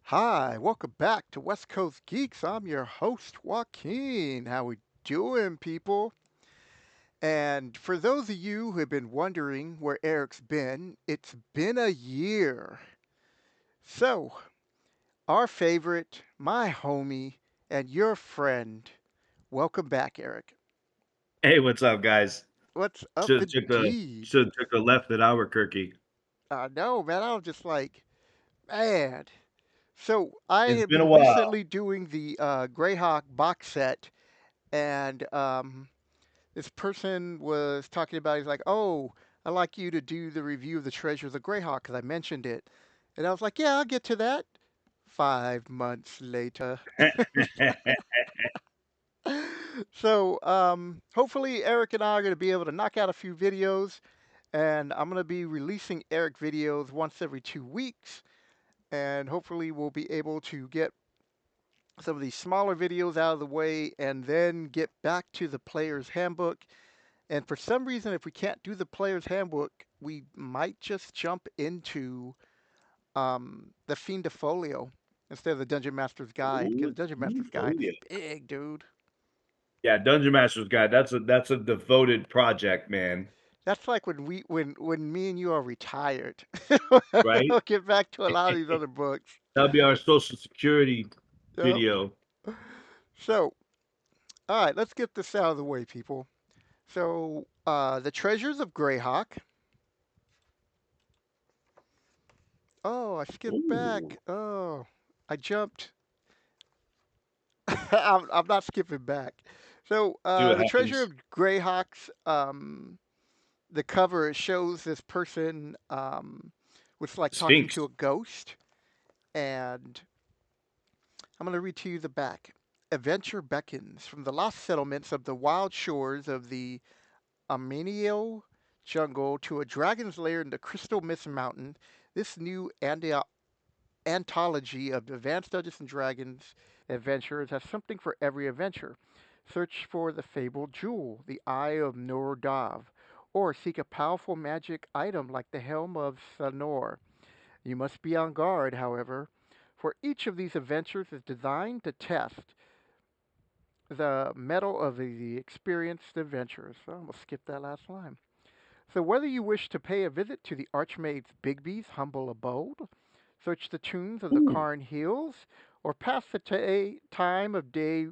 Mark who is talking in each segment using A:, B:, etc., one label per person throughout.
A: Hi, welcome back to West Coast Geeks. I'm your host, Joaquin. How we doing, people? And for those of you who have been wondering where Eric's been, it's been a year. So, our favorite, my homie, and your friend, welcome back, Eric.
B: Hey, what's up, guys?
A: What's up
B: Should took a
A: indeed?
B: should took a left at Albuquerque.
A: I know, man. I was just like, man. So, I
B: It's
A: have
B: been a
A: been
B: while.
A: recently doing the GreyHawk box set, and this person was talking about, he's like, oh, I'd like you to do the review of the Treasures of Greyhawk because I mentioned it. And I was like, yeah, I'll get to that. 5 months later. So hopefully Eric and I are going to be able to knock out a few videos. And I'm going to be releasing Eric videos once every 2 weeks. And hopefully we'll be able to get some of these smaller videos out of the way and then get back to the player's handbook. And for some reason, if we can't do the player's handbook, we might just jump into the Fiend of Folio instead of the Dungeon Master's Guide, because
B: Ooh,
A: the Dungeon
B: ooh,
A: Master's
B: oh
A: Guide is
B: yeah.
A: big, dude.
B: Yeah, Dungeon Master's Guide. That's a devoted project, man.
A: That's like when me and you are retired.
B: Right?
A: We'll get back to a lot of these other books.
B: That'll be our Social Security
A: Yep.
B: video.
A: So, all right, let's get this out of the way, people. So, the Treasures of Greyhawk. Oh, I skipped
B: Ooh,
A: back. Oh, I jumped. I'm not skipping back. So,
B: see what
A: the Treasure
B: happens.
A: of Greyhawks, the cover it shows this person with like talking to
B: Sphinx.
A: a ghost, and I'm going to read to you the back. Adventure beckons from the lost settlements of the wild shores of the Armenio jungle to a dragon's lair in the Crystal Mist Mountain. This new anthology of advanced Dungeons and Dragons adventurers has something for every adventure. Search for the fabled jewel, the Eye of Nordav, or seek a powerful magic item like the Helm of Sanor. You must be on guard, however, for each of these adventures is designed to test the mettle of the experienced adventurers. So I'm going to skip that last line. So, whether you wish to pay a visit to the Archmaid's Bigby's humble abode, search the tombs of the
B: Ooh.
A: Carn Hills, or pass the time of day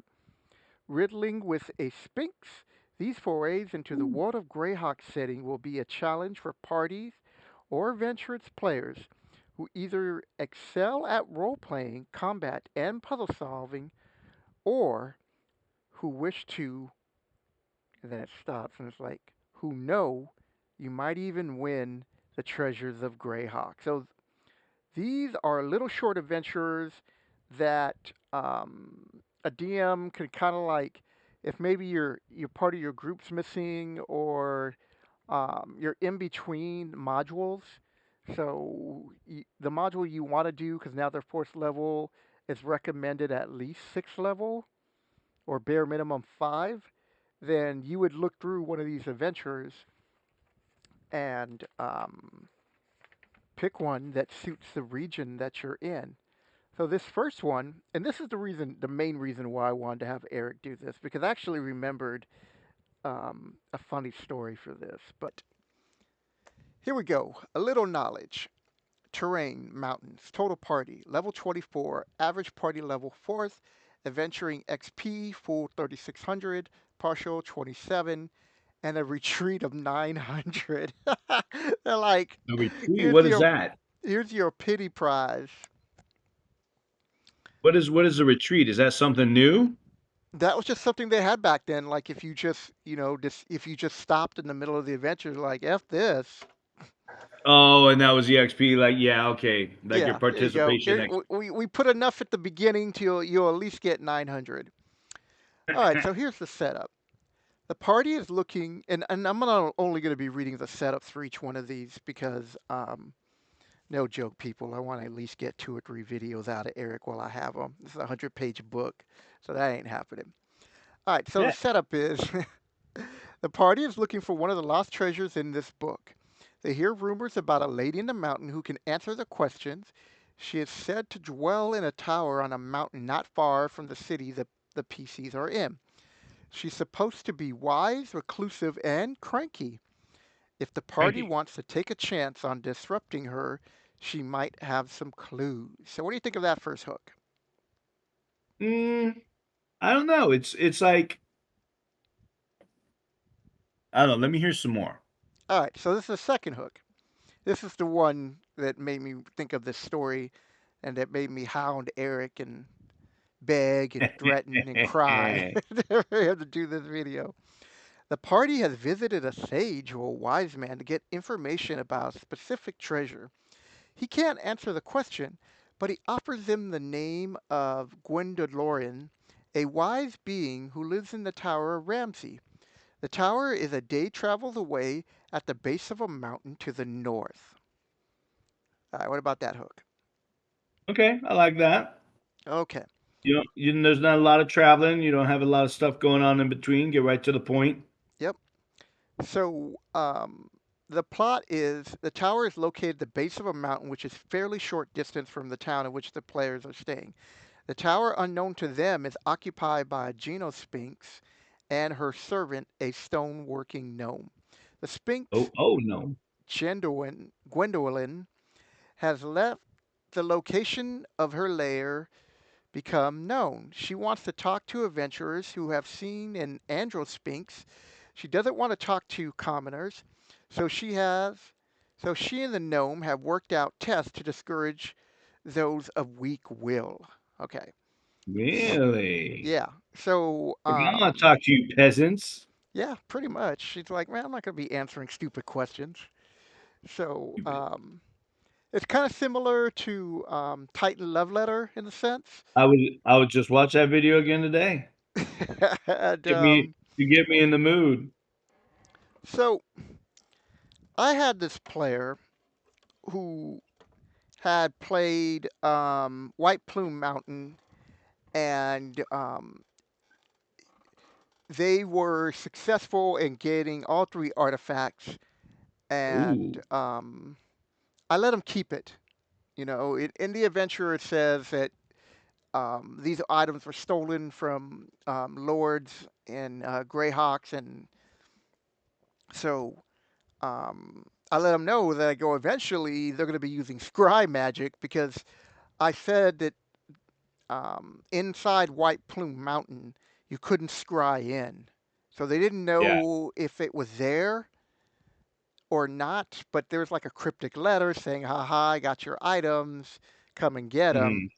A: riddling with a sphinx, these forays into the
B: Ooh.
A: world of Greyhawk setting will be a challenge for parties or adventurous players who either excel at role playing, combat, and puzzle solving, or who wish to, and then it stops and it's like, who know you might even win the treasures of Greyhawk. So these are little short adventures that a DM can kind of like, if maybe your part of your group's missing or you're in between modules. So the module you want to do, because now they're fourth level, is recommended at least sixth level or bare minimum five. Then you would look through one of these adventures and pick one that suits the region that you're in. So this first one, and this is the main reason why I wanted to have Eric do this, because I actually remembered a funny story for this. But here we go. A little knowledge. Terrain, mountains, total party, level 24, average party level 4th, adventuring XP, full 3600, partial 27, and a retreat of 900. They're like,
B: The retreat.
A: here's
B: What is
A: your
B: that?
A: here's your pity prize.
B: What is a retreat? Is that something new?
A: That was just something they had back then. Like if you just, if you just stopped in the middle of the adventure, like F this.
B: Oh, and that was the XP. Like, yeah, okay. Like your
A: Yeah, there you go.
B: participation
A: Here,
B: XP.
A: we put enough at the beginning to you'll at least get 900. All right, so here's the setup. The party is looking, and I'm not only going to be reading the setups for each one of these because, no joke, people, I want to at least get 2 or 3 videos out of Eric while I have them. This is a 100-page book, so that ain't happening. All right, so the setup is the party is looking for one of the lost treasures in this book. They hear rumors about a lady in the mountain who can answer the questions. She is said to dwell in a tower on a mountain not far from the city the PCs are in. She's supposed to be wise, reclusive, and cranky. If the party
B: Frankie.
A: wants to take a chance on disrupting her, she might have some clues. So, what do you think of that first hook?
B: Mm, I don't know. It's like I don't know. Let me hear some more.
A: All right, so this is the second hook. This is the one that made me think of this story and that made me hound Eric and beg and threaten and cry to have to do this video. The party has visited a sage or a wise man to get information about a specific treasure. He can't answer the question, but he offers them the name of Gwendolen, a wise being who lives in the Tower of Ramsey. The tower is a day travel away at the base of a mountain to the north. All right, what about that hook?
B: Okay, I like that.
A: Okay,
B: There's not a lot of traveling. You don't have a lot of stuff going on in between. Get right to the point.
A: yep. So, the plot is the tower is located at the base of a mountain, which is fairly short distance from the town in which the players are staying. The tower, unknown to them, is occupied by a Genosphinx and her servant, a stone working gnome. The Sphinx,
B: Oh no.
A: Gwendolyn, has left the location of her lair become known. She wants to talk to adventurers who have seen an androsphinx. She doesn't want to talk to commoners, so she and the gnome have worked out tests to discourage those of weak will. Okay.
B: Really?
A: Yeah. So,
B: Like, I don't want to talk to you peasants.
A: yeah, pretty much. She's like, man, I'm not going to be answering stupid questions. So,
B: Stupid.
A: it's kind of similar to Titan Love Letter in a sense.
B: I would just watch that video again today.
A: and,
B: Get me to get me in the mood.
A: so I had this player who had played White Plume Mountain, and they were successful in getting all three artifacts. And
B: Ooh.
A: I let them keep it. In the adventure, it says that these items were stolen from lords and GreyHawks, and so I let them know that I go eventually they're going to be using scry magic because I said that inside White Plume Mountain you couldn't scry in, so they didn't
B: Yeah.
A: know if it was there or not. But there's like a cryptic letter saying, "Haha, I got your items. Come and get them."
B: Mhm.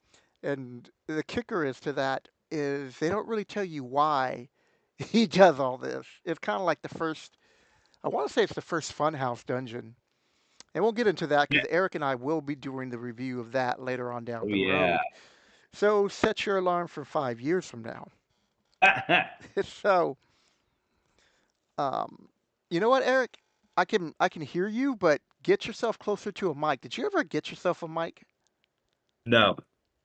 A: And the kicker is to that is they don't really tell you why he does all this. It's kind of like the first. I want to say it's the first Funhouse dungeon. And we'll get into that
B: Yeah.
A: because Eric and I will be doing the review of that later on
B: Oh,
A: down the
B: yeah.
A: road. So set your alarm for 5 years from now. so, um, you know what, Eric? I can hear you, but get yourself closer to a mic. Did you ever get yourself a mic?
B: No.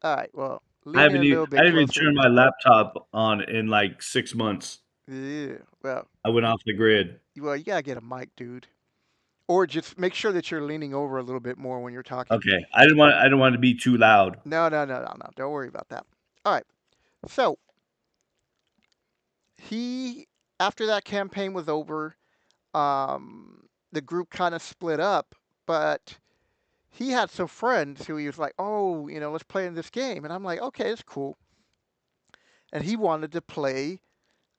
A: All right. Well,
B: I
A: lean in
B: haven't
A: a
B: e
A: little
B: I
A: bit
B: didn't even
A: closer.
B: turn my laptop on in, like, 6 months.
A: Yeah. Well,
B: I went off the grid.
A: you gotta get a mic, dude. Or just make sure that you're leaning over a little bit more when you're talking.
B: Okay. I didn't want it to be too loud.
A: No, no, no, no, no. Don't worry about that. All right. So he, after that campaign was over, the group kind of split up, but he had some friends who he was like, oh, let's play in this game. And I'm like, okay, it's cool. And he wanted to play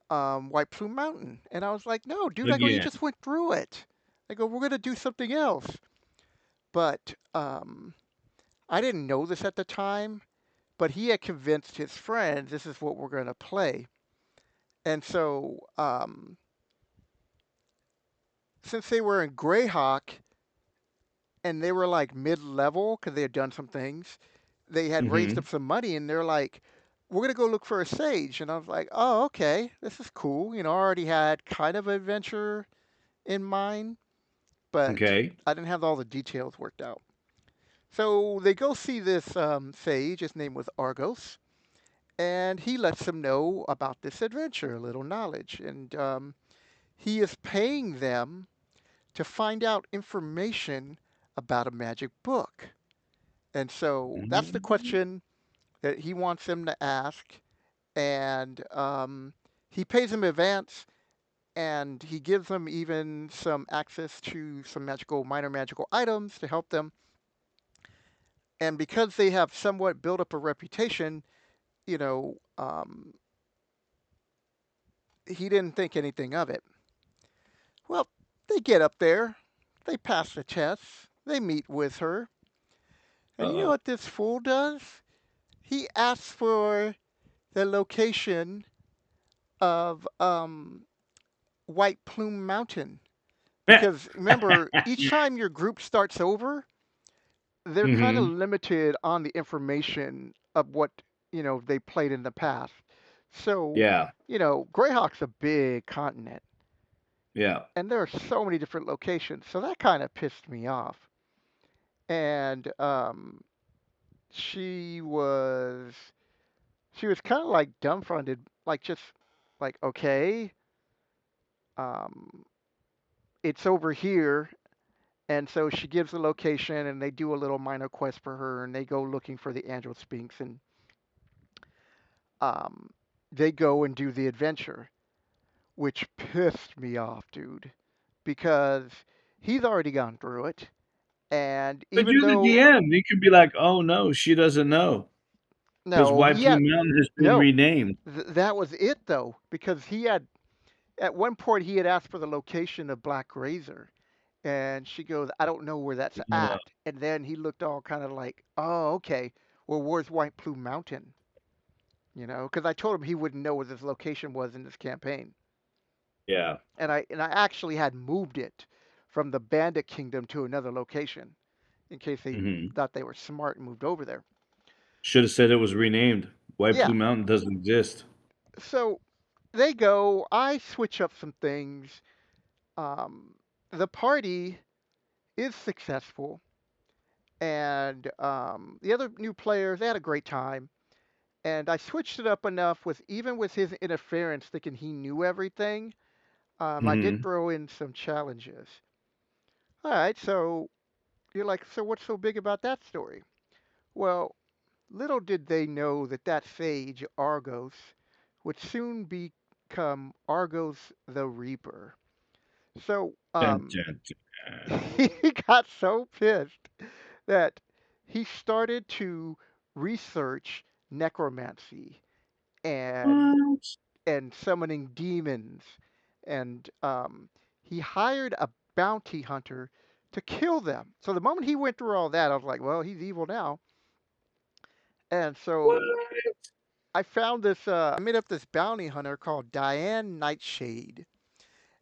A: White Plume Mountain. And I was like, no, dude, I go, you
B: Again.
A: just went through it. I go, we're going to do something else. But I didn't know this at the time, but he had convinced his friends this is what we're going to play. And so, since they were in GreyHawk, and they were like mid-level because they had done some things. They had raised
B: Mhm.
A: up some money, and they're like, "We're gonna go look for a sage." And I was like, "Oh, okay, this is cool." I already had kind of an adventure in mind, but
B: Okay.
A: I didn't have all the details worked out. So they go see this sage. His name was Argos, and he lets them know about this adventure, a little knowledge, and he is paying them to find out information about a magic book. And so that's the
B: Mhm.
A: question that he wants them to ask. And he pays them advance, and he gives them even some access to some minor magical items to help them. And because they have somewhat built up a reputation, you know, he didn't think anything of it. Well, they get up there, they pass the test, they meet with her, and you know
B: Uh-oh.
A: what this fool does? He asks for the location of White Plume Mountain. Because remember, each time your group starts over, they're kind of
B: Hmm.
A: limited on the information of what they played in the past. So,
B: Yeah.
A: GreyHawk's a big continent,
B: Yeah.
A: and there are so many different locations. So that kind of pissed me off. And she was she was kind of like dumbfounded, like just like okay, um, it's over here. And so she gives the location, and they do a little minor quest for her, and they go looking for the Angel Sphinx, and um, they go and do the adventure, which pissed me off, dude, because he's already gone through it, and
B: But
A: even
B: you're the
A: though
B: DM. You could be like, "Oh no, she doesn't know because
A: no,
B: White
A: he had
B: Plume Mountain has been
A: no,
B: renamed."
A: that was it though, because he had at one point he had asked for the location of Black Razor, and she goes, "I don't know where that's
B: Uh,
A: at," and then he looked all kind of like, "Oh, okay, well, where's White Plume Mountain?" Because I told him he wouldn't know where this location was in this campaign,
B: yeah.
A: and I actually had moved it from the Bandit Kingdom to another location in case they
B: Hmm.
A: thought they were smart and moved over there.
B: Should have said it was renamed. White
A: Yeah,
B: Plume Mountain doesn't exist.
A: so they go. I switch up some things. Um, the party is successful, and the other new players they had a great time. And I switched it up enough with even with his interference, thinking he knew everything. I did
B: Hmm.
A: throw in some challenges. All right, so you're like, so what's so big about that story? Well, little did they know that that sage, Argos, would soon become Argos the Reaper. So
B: Dun, dun, dun.
A: he got so pissed that he started to research necromancy and
B: What?
A: summoning demons, and he hired a bounty hunter to kill them. So the moment he went through all that, I was like, well, he's evil now. And
B: What?
A: so I found this. I made up this bounty hunter called Diane Nightshade,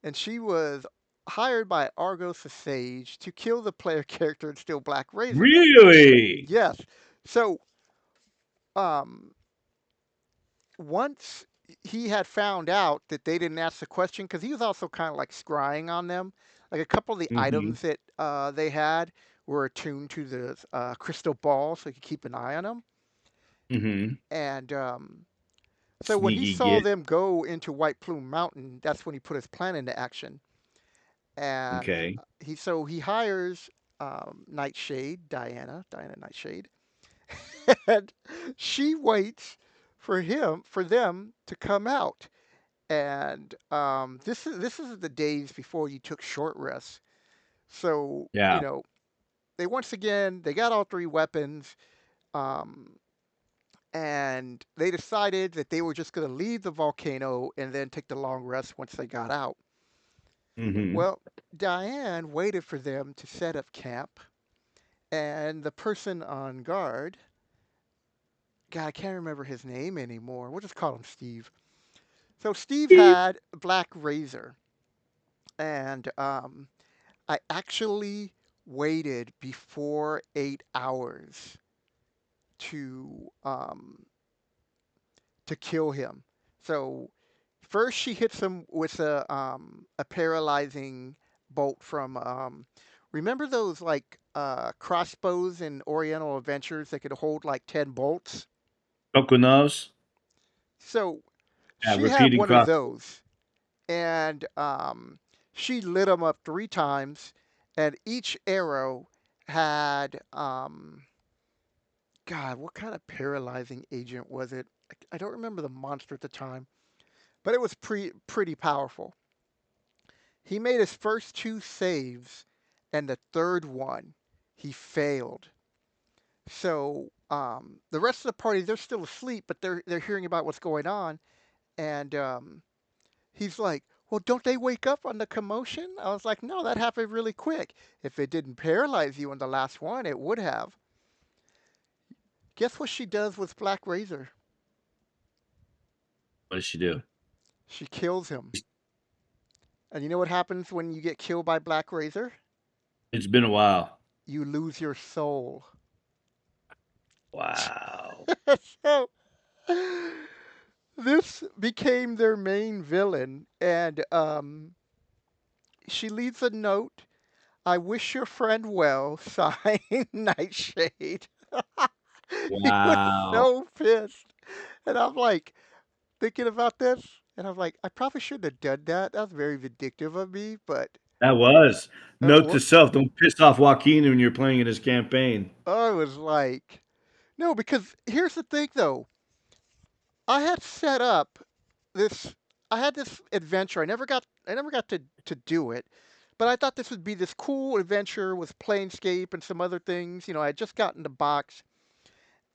A: and she was hired by Argos the Sage to kill the player character and steal Black Razor.
B: Really?
A: Yes. So um, once he had found out that they didn't ask the question, because he was also kind of like scrying on them, like a couple of the
B: Hmm.
A: items that they had were attuned to the crystal ball, so he could keep an eye on them.
B: Hmm.
A: And so when he
B: Sneaky
A: saw
B: git.
A: them go into White Plume Mountain, that's when he put his plan into action. And
B: Okay.
A: he hires Nightshade, Diana Nightshade, and she waits for them to come out. And this is the days before you took short rests. So
B: Yeah.
A: they once again they got all three weapons, um, and they decided that they were just going to leave the volcano and then take the long rest once they got out.
B: Hmm.
A: Well, Diane waited for them to set up camp, and the person on guard, God, I can't remember his name anymore. We'll just call him Steve. So Steve
B: Beep.
A: had Black Razor, and I actually waited before 8 hours to kill him. So first she hits him with a paralyzing bolt from remember those like crossbows in Oriental Adventures that could hold like 10 bolts?
B: Coconuts.
A: So
B: Yeah,
A: she had
B: repeating
A: one of
B: cross.
A: those, and she lit him up 3 times, and each arrow had God, what kind of paralyzing agent was it? I don't remember the monster at the time, but it was pretty powerful. He made his first two saves, and the third one, he failed. So the rest of the party, they're still asleep, but they're hearing about what's going on, and he's like, "Well, don't they wake up on the commotion?" I was like, "No, that happened really quick. If it didn't paralyze you in the last one, it would have." Guess what she does with Black Razor?
B: What does she do?
A: She kills him. And you know what happens when you get killed by Black Razor?
B: It's been a while.
A: You lose your soul.
B: Wow.
A: So this became their main villain, and she leaves a note. I wish your friend well, signed Nightshade. He was
B: Wow.
A: so pissed. And I'm like thinking about this, and I'm like, I probably shouldn't have done that. That's very vindictive of me, but
B: That was. Note
A: what
B: to self, don't piss off Joaquin when you're playing in his campaign.
A: I was like, no, because here's the thing though. I had set up this I had this adventure. I never got to do it, but I thought this would be this cool adventure with Planescape and some other things. I had just gotten the box,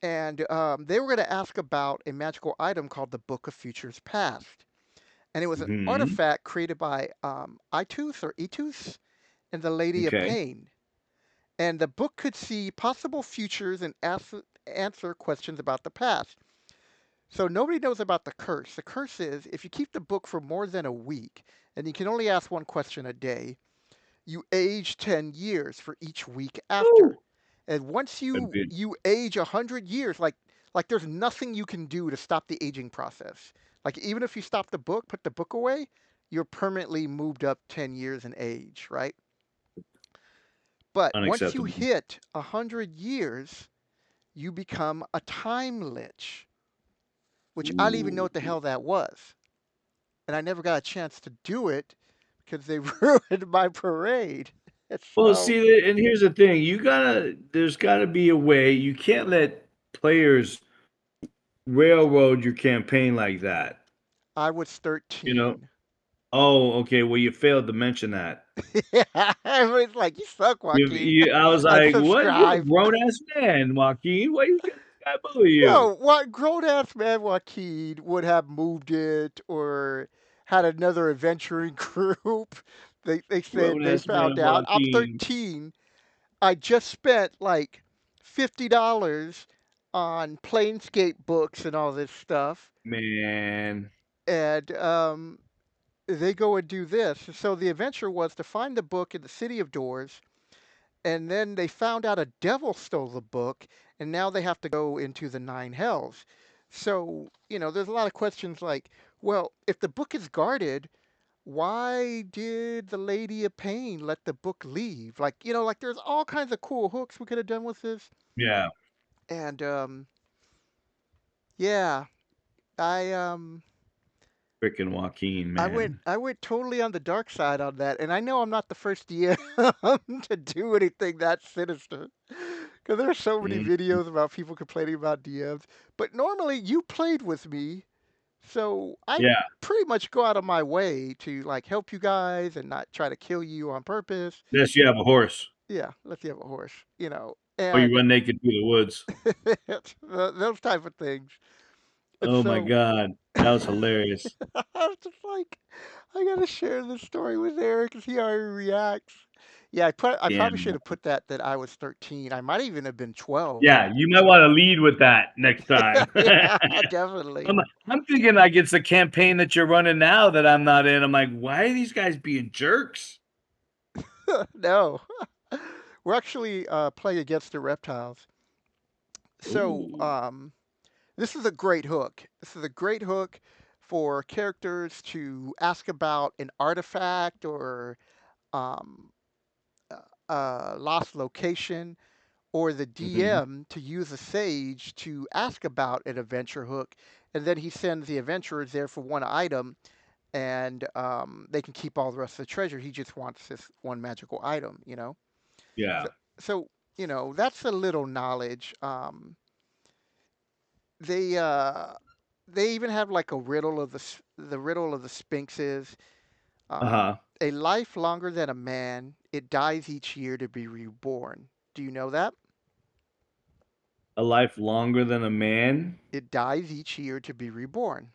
A: and they were going to ask about a magical item called the Book of Futures Past, and it was an
B: Mhm.
A: artifact created by Itus or Etus and the Lady of
B: Okay.
A: Pain. And the book could see possible futures and answer questions about the past. So nobody knows about the curse. The curse is if you keep the book for more than a week, and you can only ask one question a day, you age 10 years for each week after.
B: Woo.
A: And once
B: That'd
A: you
B: be
A: you age 100 years, like there's nothing you can do to stop the aging process. Like even if you stop the book, put the book away, you're permanently moved up 10 years in age, right? But once you
B: unacceptable.
A: hit 100 years, you become a time lich, which I didn't even know
B: Ooh.
A: what the hell that was. And I never got a chance to do it because they ruined my parade.
B: Well,
A: So
B: see, and here's the thing, there's gotta be a way, you can't let players railroad your campaign like that,
A: I was
B: you know?
A: 13.
B: Oh, okay, well, you failed to mention that.
A: Yeah, everybody's like, "You suck, Joaquin."
B: I was like, "What? You're a
A: Unsubscribe.
B: grown-ass man, Joaquin. Why you get this guy bully you?"
A: No, what grown ass man Joaquin would have moved it or had another adventuring group. They said they
B: Grown-ass
A: found
B: man,
A: out. I'm
B: Joaquin.
A: 13. I just spent like $50 on Planescape books and all this stuff,
B: Man.
A: and they go and do this. So the adventure was to find the book in the City of Doors, and then they found out a devil stole the book, and now they have to go into the nine hells. So, there's a lot of questions like, well, if the book is guarded, why did the Lady of Pain let the book leave? Like, like there's all kinds of cool hooks we could have done with this.
B: Yeah,
A: And yeah, I
B: freaking Joaquin,
A: I went
B: man.
A: I went totally on the dark side on that, and I know I'm not the first DM to do anything that sinister. Because there's so many
B: Mm,
A: videos about people complaining about DMs. But normally you played with me, so I
B: yeah,
A: pretty much go out of my way to like help you guys and not try to kill you on purpose.
B: unless you have a horse
A: Yeah, let's you have a horse.
B: or you
A: And
B: run naked through the woods.
A: those type of things. And
B: Oh my
A: so
B: god, that was hilarious.
A: I was just like, I gotta share this story with Eric because he already reacts. Yeah, I probably
B: Damn.
A: should have put that I was 13. I might even have been 12.
B: Yeah, you might wanna lead with that next time.
A: Yeah, definitely.
B: I'm I'm thinking like it's a campaign that you're running now that I'm not in. I'm like, "Why are these guys being jerks?"
A: No, we're actually playing against the reptiles. So
B: Ooh.
A: this is a great hook. This is a great hook for characters to ask about an artifact or um, lost location, or the
B: Mhm.
A: DM to use a sage to ask about an adventure hook, and then he sends the adventurers there for one item, and they can keep all the rest of the treasure. He just wants this one magical item.
B: Yeah.
A: So, so that's a little knowledge. They they even have like a riddle of the riddle of the Sphinx is um,
B: Uh-huh.
A: a life longer than a man. It dies each year to be reborn. Do you know that?
B: A life longer than a man?
A: It dies each year to be reborn.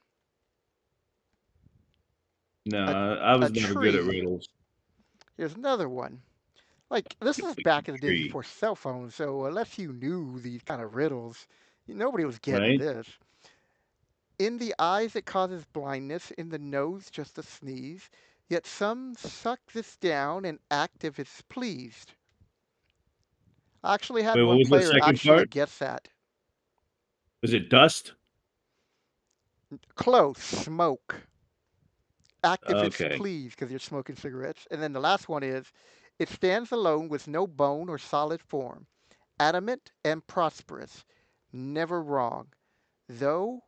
A: A
B: No, I
A: a
B: was never good at
A: tree.
B: riddles.
A: Here's another one. Like this is back in the days
B: Tree,
A: before cell phones, so unless you knew these kind of riddles, nobody was getting
B: right?
A: this. In the eyes, it causes blindness. In the nose, just a sneeze. Yet some suck this down and act if it's pleased. I actually had
B: Wait, what
A: one
B: was the
A: player
B: second
A: actually
B: part?
A: guess that.
B: Was it dust?
A: Close, smoke. Act if it's
B: Okay.
A: pleased because you're smoking cigarettes. And then the last one is, it stands alone with no bone or solid form, adamant and prosperous, never wrong. Though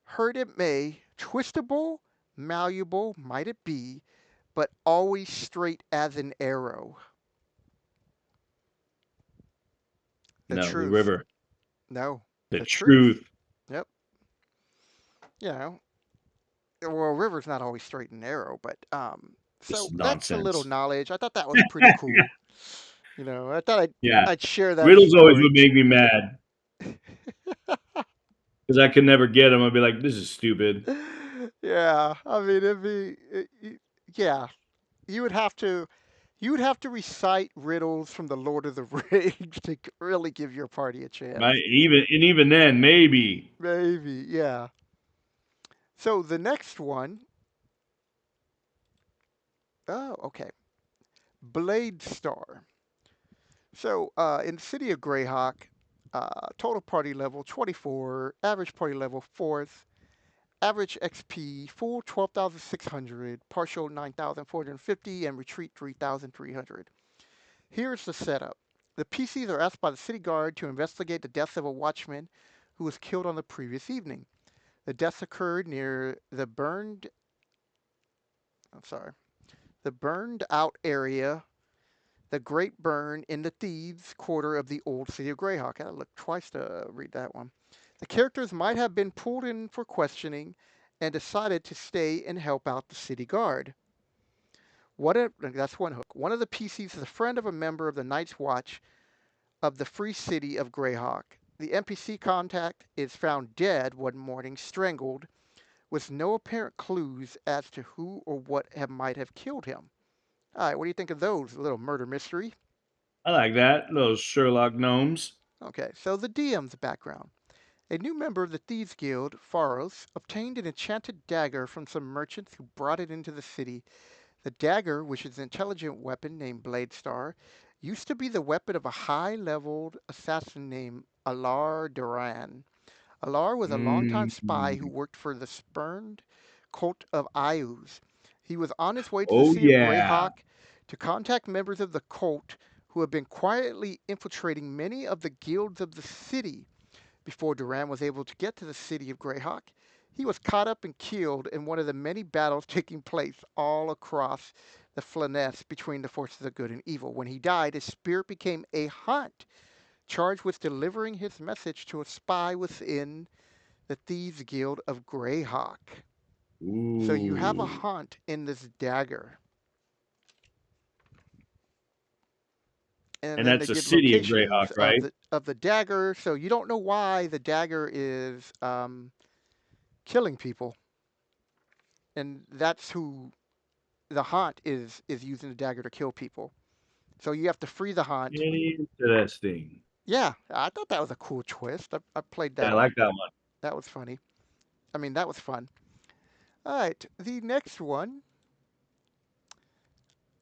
A: hurt it may, twistable, malleable might it be, but always straight as an arrow. The
B: No, the
A: truth.
B: river.
A: No,
B: The
A: the truth.
B: truth.
A: Yep. You know, well, a river's not always straight and narrow, but
B: It's
A: so that's a little
B: nonsense.
A: knowledge. I thought that was pretty cool. I thought
B: Yeah.
A: I'd share that
B: Riddles always would
A: story.
B: make me mad because I could never get them. I'd be like, this is stupid.
A: Yeah, I mean, yeah, you would have to you would have to recite riddles from the Lord of the Rings to really give your party a chance.
B: Right? Even then, maybe.
A: Maybe, yeah. So the next one, oh, okay, Blade Star. So in the city of GreyHawk, total party level 24, average party level 4th, average XP full 12,600, partial 9,450, and retreat 3,300. Here's the setup. The PCs are asked by the city guard to investigate the death of a watchman who was killed on the previous evening. The deaths occurred near I'm sorry, the burned out area, the Great Burn in the Thieves Quarter of the old city of Greyhawk. I had to look twice to read that one. The characters might have been pulled in for questioning and decided to stay and help out the city guard. That's one hook. One of the PCs is a friend of a member of the Night's Watch of the free city of Greyhawk. The NPC contact is found dead one morning, strangled, with no apparent clues as to who or what might have killed him. All right, what do you think of those? A little murder mystery.
B: I like that. Those Sherlock gnomes.
A: Okay, so the DM's background. A new member of the Thieves Guild, Pharos, obtained an enchanted dagger from some merchants who brought it into the city. The dagger, which is an intelligent weapon named Bladestar, used to be the weapon of a high-leveled assassin named Alar Duran. Alar was a longtime spy who
B: Mm.
A: worked for the spurned cult of Ayuz. He was on his way to the
B: Oh,
A: city of
B: yeah.
A: Greyhawk to contact members of the cult who had been quietly infiltrating many of the guilds of the city. Before Duran was able to get to the city of Greyhawk, he was caught up and killed in one of the many battles taking place all across the Flanness between the forces of good and evil. When he died, his spirit became a hunt, charged with delivering his message to a spy within the Thieves Guild of Greyhawk. So you have a
B: Ooh.
A: hunt in this dagger. And
B: And
A: then they
B: that's the
A: give
B: city of
A: locations
B: Greyhawk, right?
A: of the dagger, so you don't know why the dagger is killing people, and that's who the haunt is using the dagger to kill people. So you have to free the haunt.
B: Interesting.
A: Yeah, I thought that was a cool twist. I played
B: Yeah, I
A: that.
B: like that one.
A: That was funny. I mean, that was fun. All right, the next one,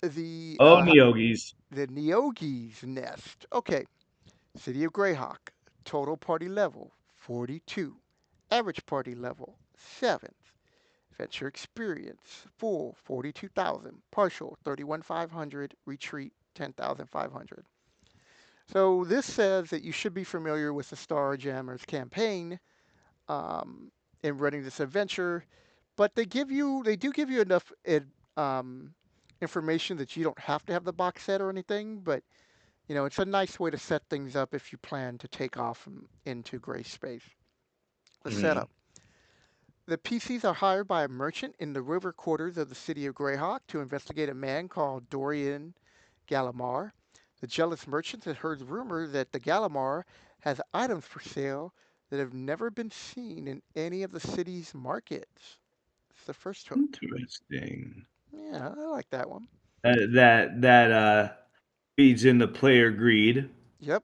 A: the
B: Oh, Neogis.
A: the Neogi's Nest. Okay, City of Greyhawk. Total party level 42. Average party level 7th. Venture experience full 42,000. Partial 31,500. Retreat 10,500. So this says that you should be familiar with the Starjammers campaign um, in running this adventure, but they do give you enough um, information that you don't have to have the box set or anything. But it's a nice way to set things up if you plan to take off into gray space. The
B: Mhm.
A: setup. The PCs are hired by a merchant in the river quarters of the city of GreyHawk to investigate a man called Dorian Gallimar. The jealous merchant had heard rumor that the Gallimar has items for sale that have never been seen in any of the city's markets. It's the first hook.
B: Interesting.
A: Yeah, I like that one.
B: That feeds into player greed.
A: Yep.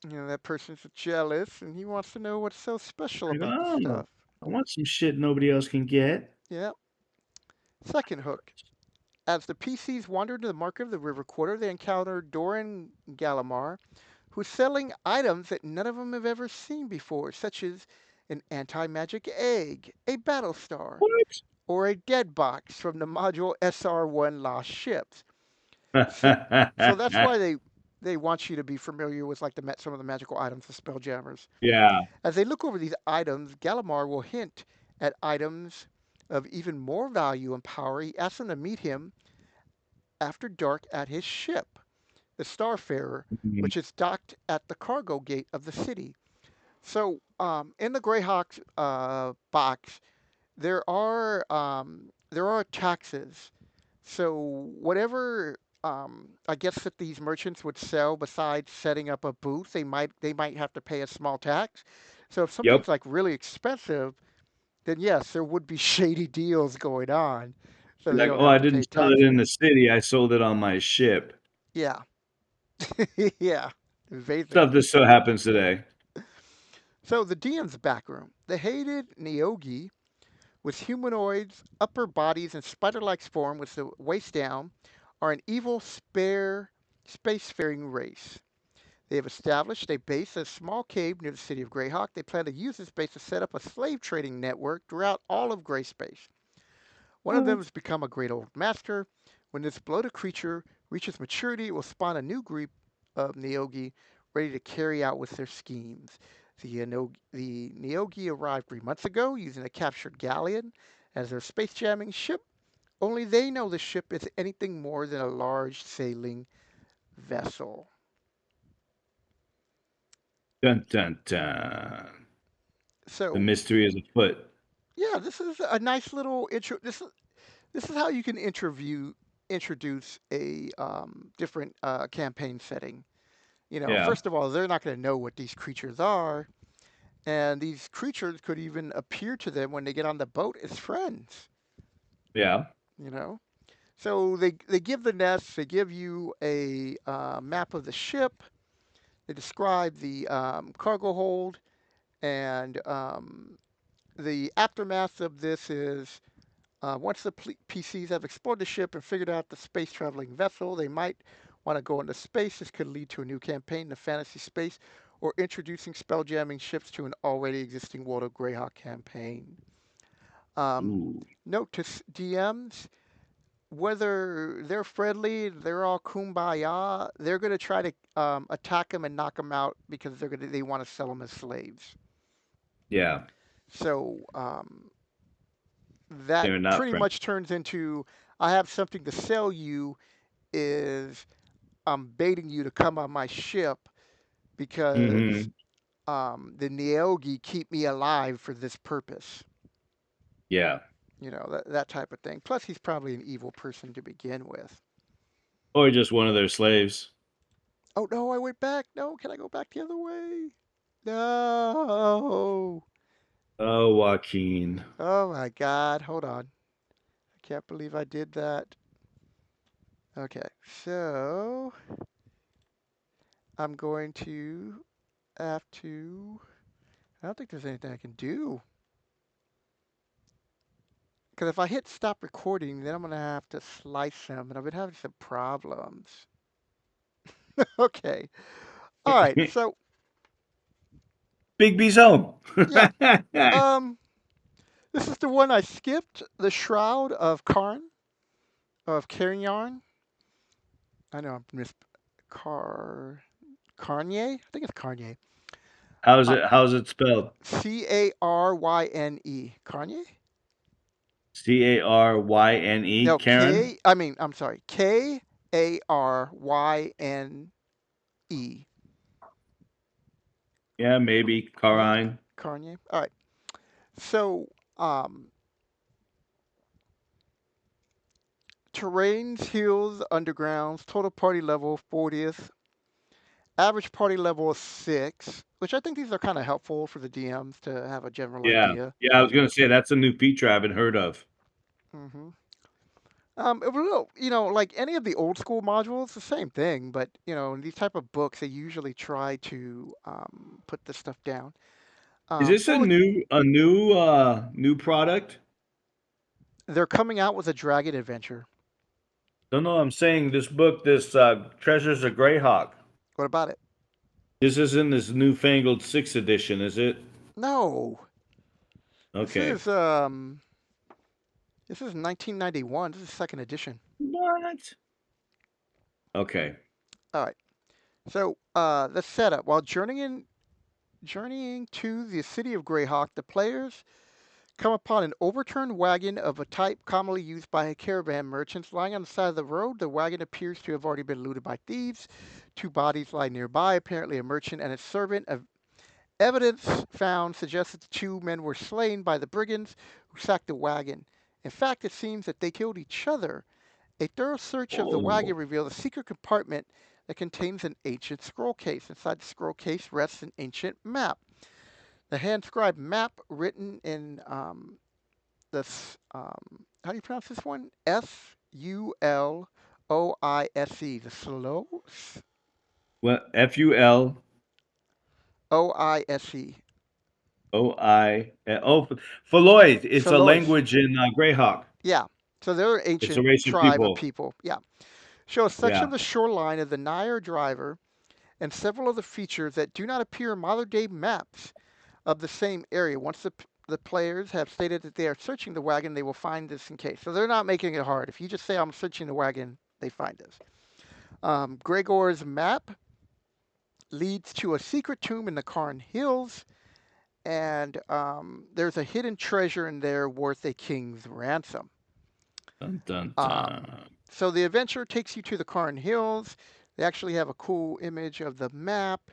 A: That person's jealous and he wants to know what's so special
B: I go,
A: about the
B: "Oh,
A: stuff.
B: I want some shit nobody else can get."
A: Yep. Second hook. As the PCs wander into the market of the river quarter, they encounter Doran Gallimar, who's selling items that none of them have ever seen before, such as an anti-magic egg, a battle star,
B: What?
A: or a dead box from the module SR1 Lost Ships. So, so that's why they want you to be familiar with like some of the magical items, the spelljammers.
B: Yeah.
A: As they look over these items, Gallimar will hint at items of even more value and power. He asks them to meet him after dark at his ship, the Starfarer,
B: Mhm.
A: which is docked at the cargo gate of the city. So, in the Greyhawk box, there are taxes. So whatever I guess that these merchants would sell besides setting up a booth, they might have to pay a small tax. So if something's
B: Yep.
A: like really expensive, then yes, there would be shady deals going on. So they
B: Like,
A: don't
B: "Oh,
A: have
B: I
A: to pay
B: didn't sell it in the
A: taxes.
B: city, I sold it on my ship."
A: Yeah. Yeah.
B: Stuff
A: Basically.
B: that still happens today.
A: So the DM's back room. The hated Neogi with humanoids, upper bodies, and spider-like form with the waist down are an evil spacefaring race. They have established a base at a small cave near the city of Greyhawk. They plan to use this base to set up a slave trading network throughout all of Grey Space. One of them
B: What?
A: has become a great old master. When this bloated creature reaches maturity, it will spawn a new group of Neogi ready to carry out with their schemes. The Neogi arrived 3 months ago using a captured galleon as their space jamming ship. Only they know the ship is anything more than a large sailing vessel.
B: Dun, dun, dun. The
A: So,
B: mystery is afoot.
A: yeah, this is a nice little intro. This is how you can introduce a different campaign setting.
B: Yeah.
A: First of all, they're not going to know what these creatures are, and these creatures could even appear to them when they get on the boat as friends.
B: Yeah.
A: You know, so they give the nest, they give you a map of the ship, they describe the cargo hold, and the aftermath of this is once the PCs have explored the ship and figured out the space traveling vessel, they might want to go into space. This could lead to a new campaign in the fantasy space or introducing spelljamming ships to an already existing World of Greyhawk campaign. Um,
B: Ooh.
A: Note to DMs, whether they're friendly, they're all kumbaya, they're going to try to attack them and knock them out because they want to sell them as slaves.
B: Yeah.
A: So that
B: They're not
A: pretty
B: friendly.
A: much turns into I have something to sell you is I'm baiting you to come on my ship because
B: Mhm.
A: the Neogi keep me alive for this purpose.
B: Yeah.
A: That type of thing. Plus, he's probably an evil person to begin with.
B: Or just one of their slaves.
A: Oh no, I went back. No, can I go back the other way? No.
B: Oh, Joaquin.
A: Oh my God. Hold on. I can't believe I did that. Okay, so I'm going to have to. I don't think there's anything I can do. Because if I hit stop recording, then I'm going to have to slice them, and I've been having some problems. Okay. All right. So,
B: Big B's home.
A: yeah. Um, this is the one I skipped, the Shroud of Karn, of Carignan. I know I missed Carnier. I think it's Carnier.
B: How's
A: Uh,
B: it how's it spelled?
A: Caryne. Carnier?
B: Caryne,
A: No,
B: Karen?
A: I'm sorry, Karyne.
B: Yeah, maybe.
A: Yeah,
B: Carine.
A: Carnier. All right. So, um, terrains, hills, undergrounds, total party level 40th, average party level is 6, which I think these are kind of helpful for the DMs to have a general
B: Yeah.
A: idea.
B: Yeah, I was gonna say that's a new feature I haven't heard of.
A: hmm it was a little, like any of the old school modules, the same thing, but in these type of books, they usually try to put this stuff down.
B: Is this
A: Full,
B: new product?
A: they're coming out with a dragon adventure.
B: No, no, I'm saying this book, this Treasures of GreyHawk.
A: What about it?
B: This isn't this newfangled sixth edition, is it?
A: No, this
B: Okay.
A: is um, this is 1991. This is second edition.
B: What? Okay.
A: All right. So the setup: while journeying to the city of Greyhawk, the players come upon an overturned wagon of a type commonly used by caravan merchants. Lying on the side of the road, the wagon appears to have already been looted by thieves. Two bodies lie nearby, apparently a merchant and a servant. Evidence found suggests that the two men were slain by the brigands who sacked the wagon. In fact, it seems that they killed each other. A thorough search of the wagon
B: Oh.
A: revealed a secret compartment that contains an ancient scroll case. Inside the scroll case rests an ancient map. The hand-scribed map written in this how do you pronounce this one? Suloise. The slow
B: What? Fuloise.
A: Oise.
B: Oh, Feloid. It's a
A: Solois.
B: language in Greyhawk.
A: Yeah. So they're an
B: It's a
A: ancient
B: race of
A: tribe of
B: people.
A: people. Yeah. Show a section of
B: Yeah.
A: the shoreline of the Nile Driver and several other features that do not appear in modern day maps of the same area. Once the players have stated that they are searching the wagon, they will find this in case. So they're not making it hard. If you just say, I'm searching the wagon, they find this. Gregor's map leads to a secret tomb in the Carn Hills, and there's a hidden treasure in there worth a king's ransom.
B: Dun, dun,
A: Um,
B: dun.
A: so the adventure takes you to the Carn Hills. They actually have a cool image of the map.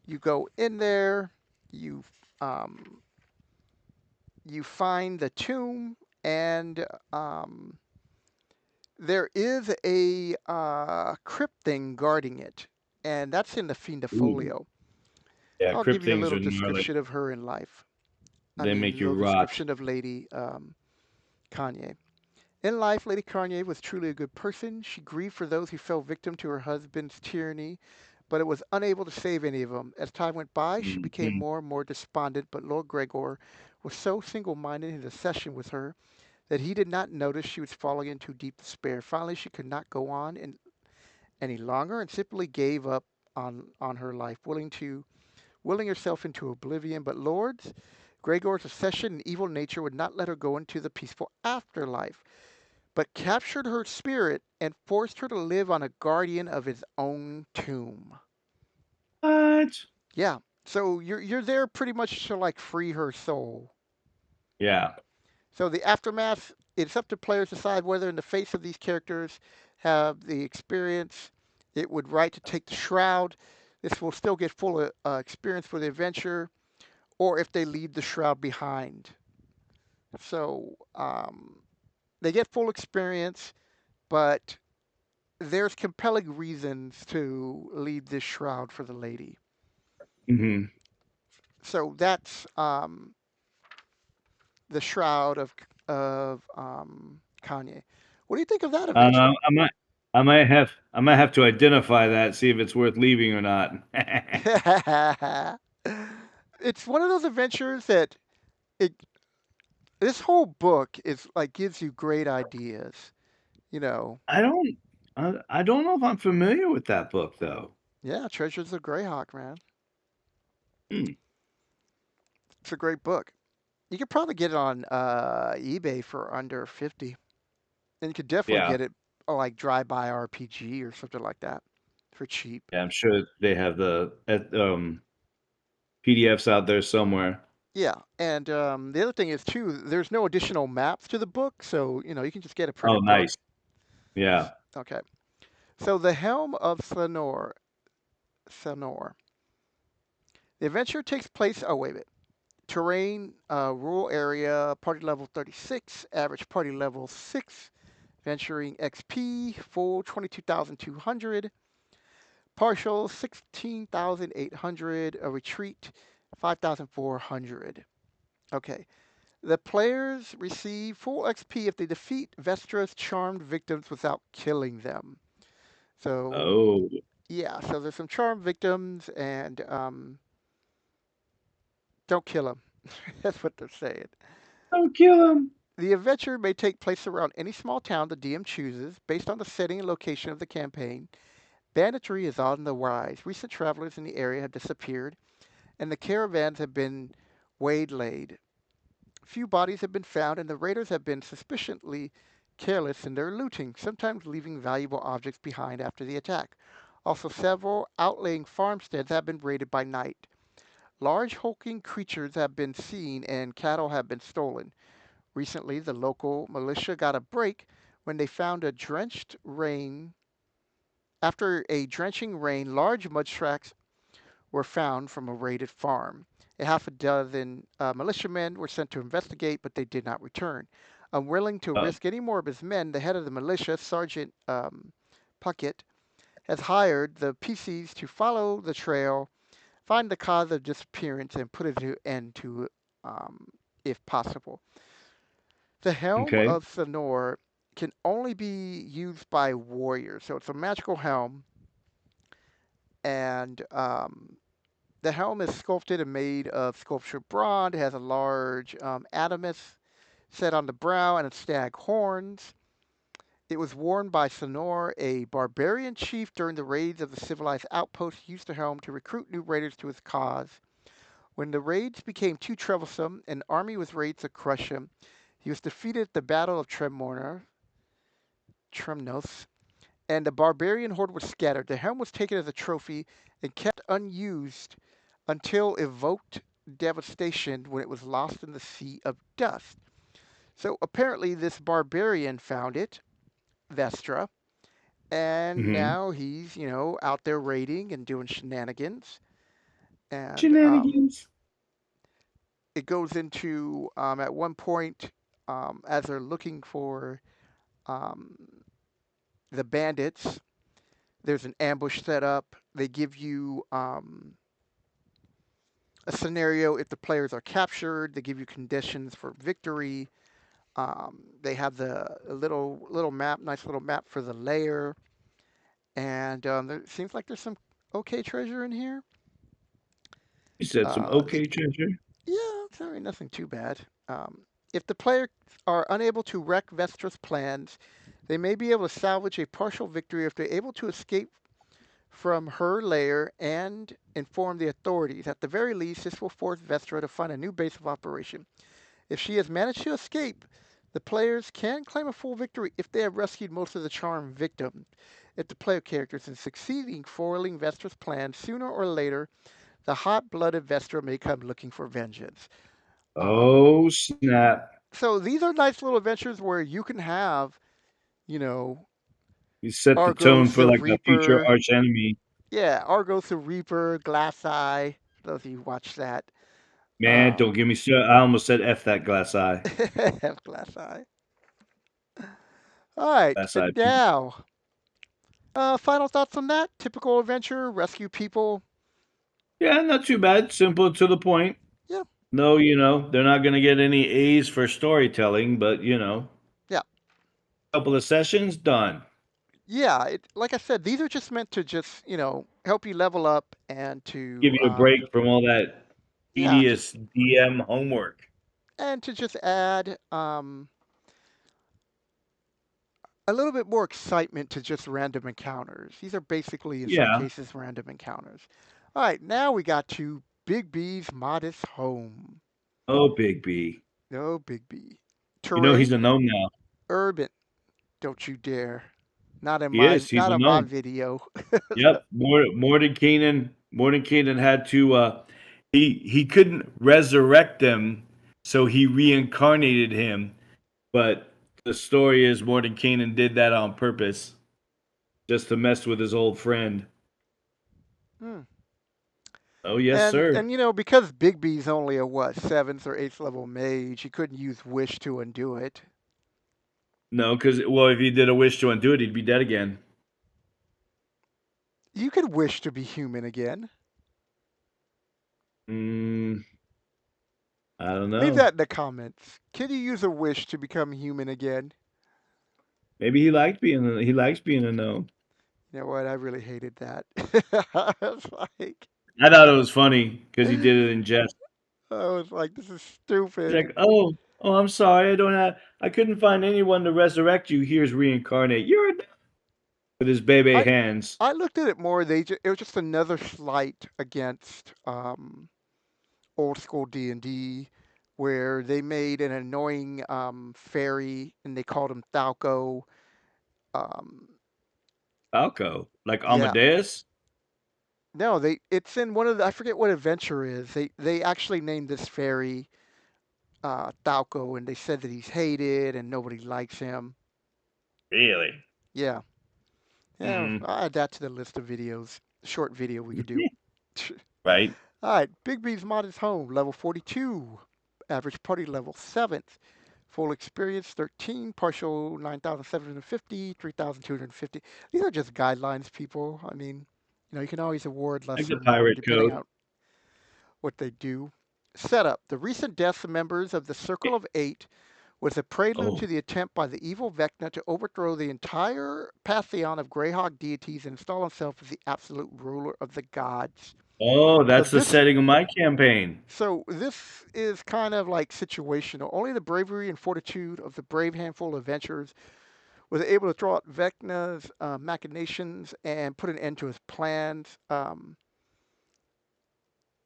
A: You go in there, you um, you find the tomb, and there is a crypt thing guarding it, and that's in the
B: Ooh.
A: Fiendifolio.
B: Yeah,
A: I'll
B: crypt
A: give you a
B: things
A: little
B: are gnarly.
A: description of her in life. I
B: They
A: mean,
B: make
A: a
B: you
A: little
B: rot.
A: description of Lady Kanye. In life, Lady Kanye was truly a good person. She grieved for those who fell victim to her husband's tyranny, but it was unable to save any of them. As time went by, she became
B: Mhm.
A: more and more despondent, but Lord Gregor was so single minded in his obsession with her that he did not notice she was falling into deep despair. Finally, she could not go on any longer and simply gave up on her life, willing herself into oblivion. But Lord's Gregor's obsession and evil nature would not let her go into the peaceful afterlife, but captured her spirit and forced her to live on a guardian of his own tomb.
B: What?
A: Yeah. So you're there pretty much to like free her soul.
B: Yeah.
A: So the aftermath, it's up to players to decide whether in the face of these characters have the experience it would right to take the shroud. This will still get full experience for the adventure, or if they leave the shroud behind. So they get full experience, but there's compelling reasons to leave this shroud for the lady.
B: Mhm.
A: So that's the shroud of Kanye. What do you think of that
B: I don't know.
A: adventure?
B: I might have to identify that, see if it's worth leaving or not.
A: It's one of those adventures that it this whole book is like gives you great ideas. You know,
B: I don't I don't know if I'm familiar with that book though.
A: yeah, Treasures of Greyhawk, man.
B: Hmm.
A: It's a great book. You could probably get it on eBay for under 50, and you could definitely
B: Yeah.
A: get it like Drive By RPG or something like that for cheap.
B: Yeah, I'm sure they have the PDFs out there somewhere.
A: Yeah, and the other thing is too, there's no additional maps to the book, so you can just get a
B: Oh,
A: printed book.
B: nice. Yeah.
A: Okay, so the Helm of Senor. The adventure takes place. Oh wait a minute. terrain, rural area, party level 36, average party level 6, venturing XP, full 22,200, partial 16,800, a retreat 5,400. Okay. The players receive full XP if they defeat Vestra's charmed victims without killing them. So,
B: Oh,
A: yeah, so there's some charmed victims, and don't kill them. That's what they're saying.
B: don't kill him.
A: The adventure may take place around any small town the DM chooses, based on the setting and location of the campaign. Banditry is on the rise. Recent travelers in the area have disappeared, and the caravans have been waylaid. Few bodies have been found, and the raiders have been suspiciously careless in their looting, sometimes leaving valuable objects behind after the attack. Also, several outlying farmsteads have been raided by night. Large hulking creatures have been seen, and cattle have been stolen. Recently, the local militia got a break when they found a drenched rain. After a drenching rain, large mud tracks were found from a raided farm. A half a dozen militiamen were sent to investigate, but they did not return. Unwilling to
B: Oh,
A: risk any more of his men, the head of the militia, Sergeant Puckett, has hired the PCs to follow the trail, find the cause of disappearance, and put an end to it if possible. The helm
B: okay.
A: of Sonor can only be used by warriors, so it's a magical helm, and the helm is sculpted and made of sculptured bronze. It has a large adamus set on the brow and its stag horns. It was worn by Sonor, a barbarian chief during the raids of the civilized outposts. He used the helm to recruit new raiders to his cause. When the raids became too troublesome, an army was raised to crush him. He was defeated at the Battle of Tremnos, and the barbarian horde was scattered. The helm was taken as a trophy and kept unused until evoked devastation when it was lost in the sea of dust. So apparently, this barbarian found it, Vestra, and
B: Hmm.
A: now he's, out there raiding and doing shenanigans. And
B: Shenanigans.
A: it goes into, at one point, as they're looking for um, the bandits, there's an ambush set up. They give you a scenario if the players are captured. They give you conditions for victory. They have the little map, nice little map for the layer, and there seems like there's some okay treasure in here.
B: You said some
A: It
B: okay treasure.
A: Yeah, sorry, nothing too bad. If the players are unable to wreck Vestra's plans, they may be able to salvage a partial victory if they're able to escape from her lair and inform the authorities. At the very least, this will force Vestra to find a new base of operation. If she has managed to escape, the players can claim a full victory if they have rescued most of the charmed victims. If the player characters in succeeding foiling Vestra's plan, sooner or later, the hot-blooded Vestra may come looking for vengeance. Um,
B: Oh, snap.
A: so these are nice little adventures where you can have, you know,
B: You set the tone
A: Argos
B: for,
A: the
B: like, a future
A: Reaper.
B: arch enemy.
A: Yeah, Argos the Reaper, Glass Eye. Those of you watch that.
B: Man, don't
A: Um,
B: get me started. I almost said F that glass eye.
A: Glass Eye. All right,
B: Glass eye
A: and
B: people.
A: now, final thoughts on that? Typical adventure, rescue people.
B: Yeah, not too bad. Simple to the point.
A: Yeah,
B: No, they're not gonna get any A's for storytelling, but,
A: yeah,
B: couple of sessions, done.
A: yeah. Like I said, these are just meant to just help you level up and
B: Give
A: to
B: you a break from all that
A: yeah, to
B: tedious DM homework.
A: just add a little bit more excitement to just random encounters. These are basically, in some
B: Yeah.
A: cases, random encounters. All right, now we got to Big B's modest home.
B: Oh, Big B.
A: No, Big B.
B: He's a
A: Terrain,
B: gnome now.
A: urban. Don't you dare. Not in
B: He
A: my
B: is, he's
A: not
B: a
A: in my
B: gnome.
A: video.
B: Yep, Mordenkainen had to, he couldn't resurrect him, so he reincarnated him, but the story is Mordenkainen did that on purpose, just to mess with his old friend.
A: Hmm.
B: Oh, yes,
A: And
B: sir.
A: you know, because Bigby's only a what, seventh or eighth level mage, he couldn't use wish to undo it.
B: No, because well, if he did a wish to undo it, he'd be dead again.
A: You could wish to be human again.
B: Mm, I don't
A: Leave
B: know.
A: that in the comments. Can you use a wish to become human again?
B: Maybe he likes being a gnome.
A: You know what? I really hated that. I was like,
B: I thought it was funny because he did it in jest.
A: this is
B: He's
A: stupid.
B: like, oh, I'm sorry, I couldn't find anyone to resurrect you. Here's reincarnate. You're a gnome with his baby
A: I
B: hands.
A: I looked at it more. It was just another slight against old school D&D, where they made an annoying fairy and they called him Thalco. Um,
B: Falco, like
A: yeah,
B: Amadeus.
A: no, they it's in one of the, I forget what adventure is. They actually named this fairy Thalco, and they said that he's hated and nobody likes him.
B: Really?
A: Yeah, yeah,
B: Mm,
A: I'll add that to the list of videos. Short video we could do.
B: right.
A: All right, Big B's Modest Home, level 42. Average party level 7th. Full experience 13, partial 9,750, 3,250. These are just guidelines, people. I mean, you know, you can always award
B: Like
A: less
B: the
A: or more
B: pirate
A: depending
B: code.
A: on what they do. Setup. The recent deaths of members of the Circle of Eight was a prelude
B: Oh,
A: to the attempt by the evil Vecna to overthrow the entire pantheon of GreyHawk deities and install himself as the absolute ruler of the gods.
B: oh,
A: So
B: that's the
A: this
B: setting of my campaign.
A: So this is kind of like situational. Only the bravery and fortitude of the brave handful of adventurers was able to throw out Vecna's machinations and put an end to his plans.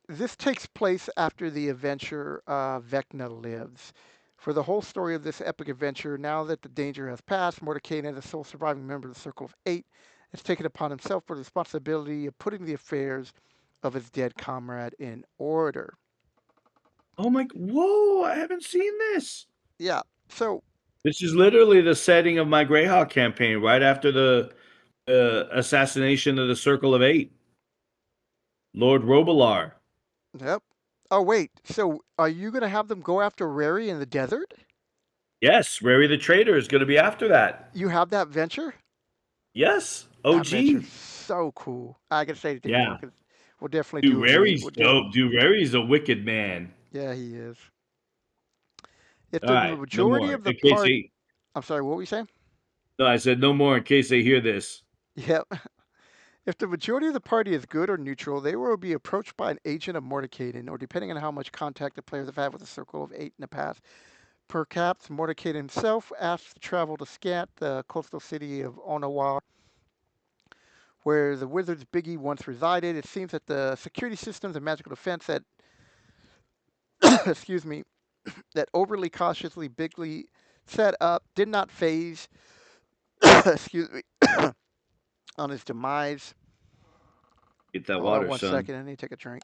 A: This takes place after the adventure Vecna lives. For the whole story of this epic adventure, now that the danger has passed, Mordecai, the sole surviving member of the Circle of Eight, has taken upon himself the responsibility of putting the affairs of his dead comrade in order.
B: Oh my, whoa, I haven't seen this.
A: Yeah, so
B: This is literally the setting of my GreyHawk campaign, right after the assassination of the Circle of Eight, Lord Robilar.
A: yep. Oh wait. So are you gonna have them go after Rary in the desert?
B: Yes, Rary the Traitor is going to be after that.
A: You have that venture?
B: Yes,
A: That venture's
B: OG.
A: so cool. I can say anything more
B: Yeah,
A: because we'll definitely
B: dude,
A: do a video.
B: Rary's dope. Dude, Rary's a wicked man.
A: Yeah, he is. If
B: All
A: the
B: right, no
A: majority
B: more
A: of the
B: in case
A: part,
B: they.
A: I'm sorry, what were you saying?
B: No, I said no more in case they hear this.
A: Yep. If the majority of the party is good or neutral, they will be approached by an agent of Mordecai, or depending on how much contact the players have had with the Circle of Eight in the past. Perhaps Mordecai himself asks to travel to Scant, the coastal city of Onawa, where the wizard's Biggie once resided. It seems that the security systems and magical defense that, excuse me, that overly cautiously Bigly set up did not phase, excuse me, on his demise.
B: Get that
A: Hold on
B: water,
A: one
B: son.
A: second. I need to take a drink.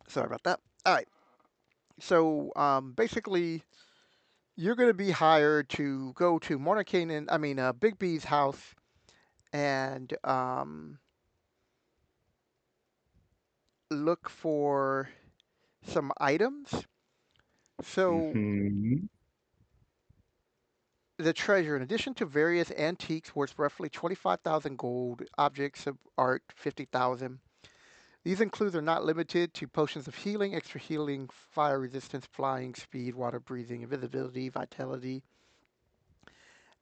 A: Sorry about that. All right. So basically, you're going to be hired to go to Mornikainen, I mean, Big B's house and look for some items. So
B: Hmm.
A: the treasure, in addition to various antiques worth roughly 25,000 gold, objects of art 50,000. These include are not limited to potions of healing, extra healing, fire resistance, flying, speed, water breathing, invisibility, vitality.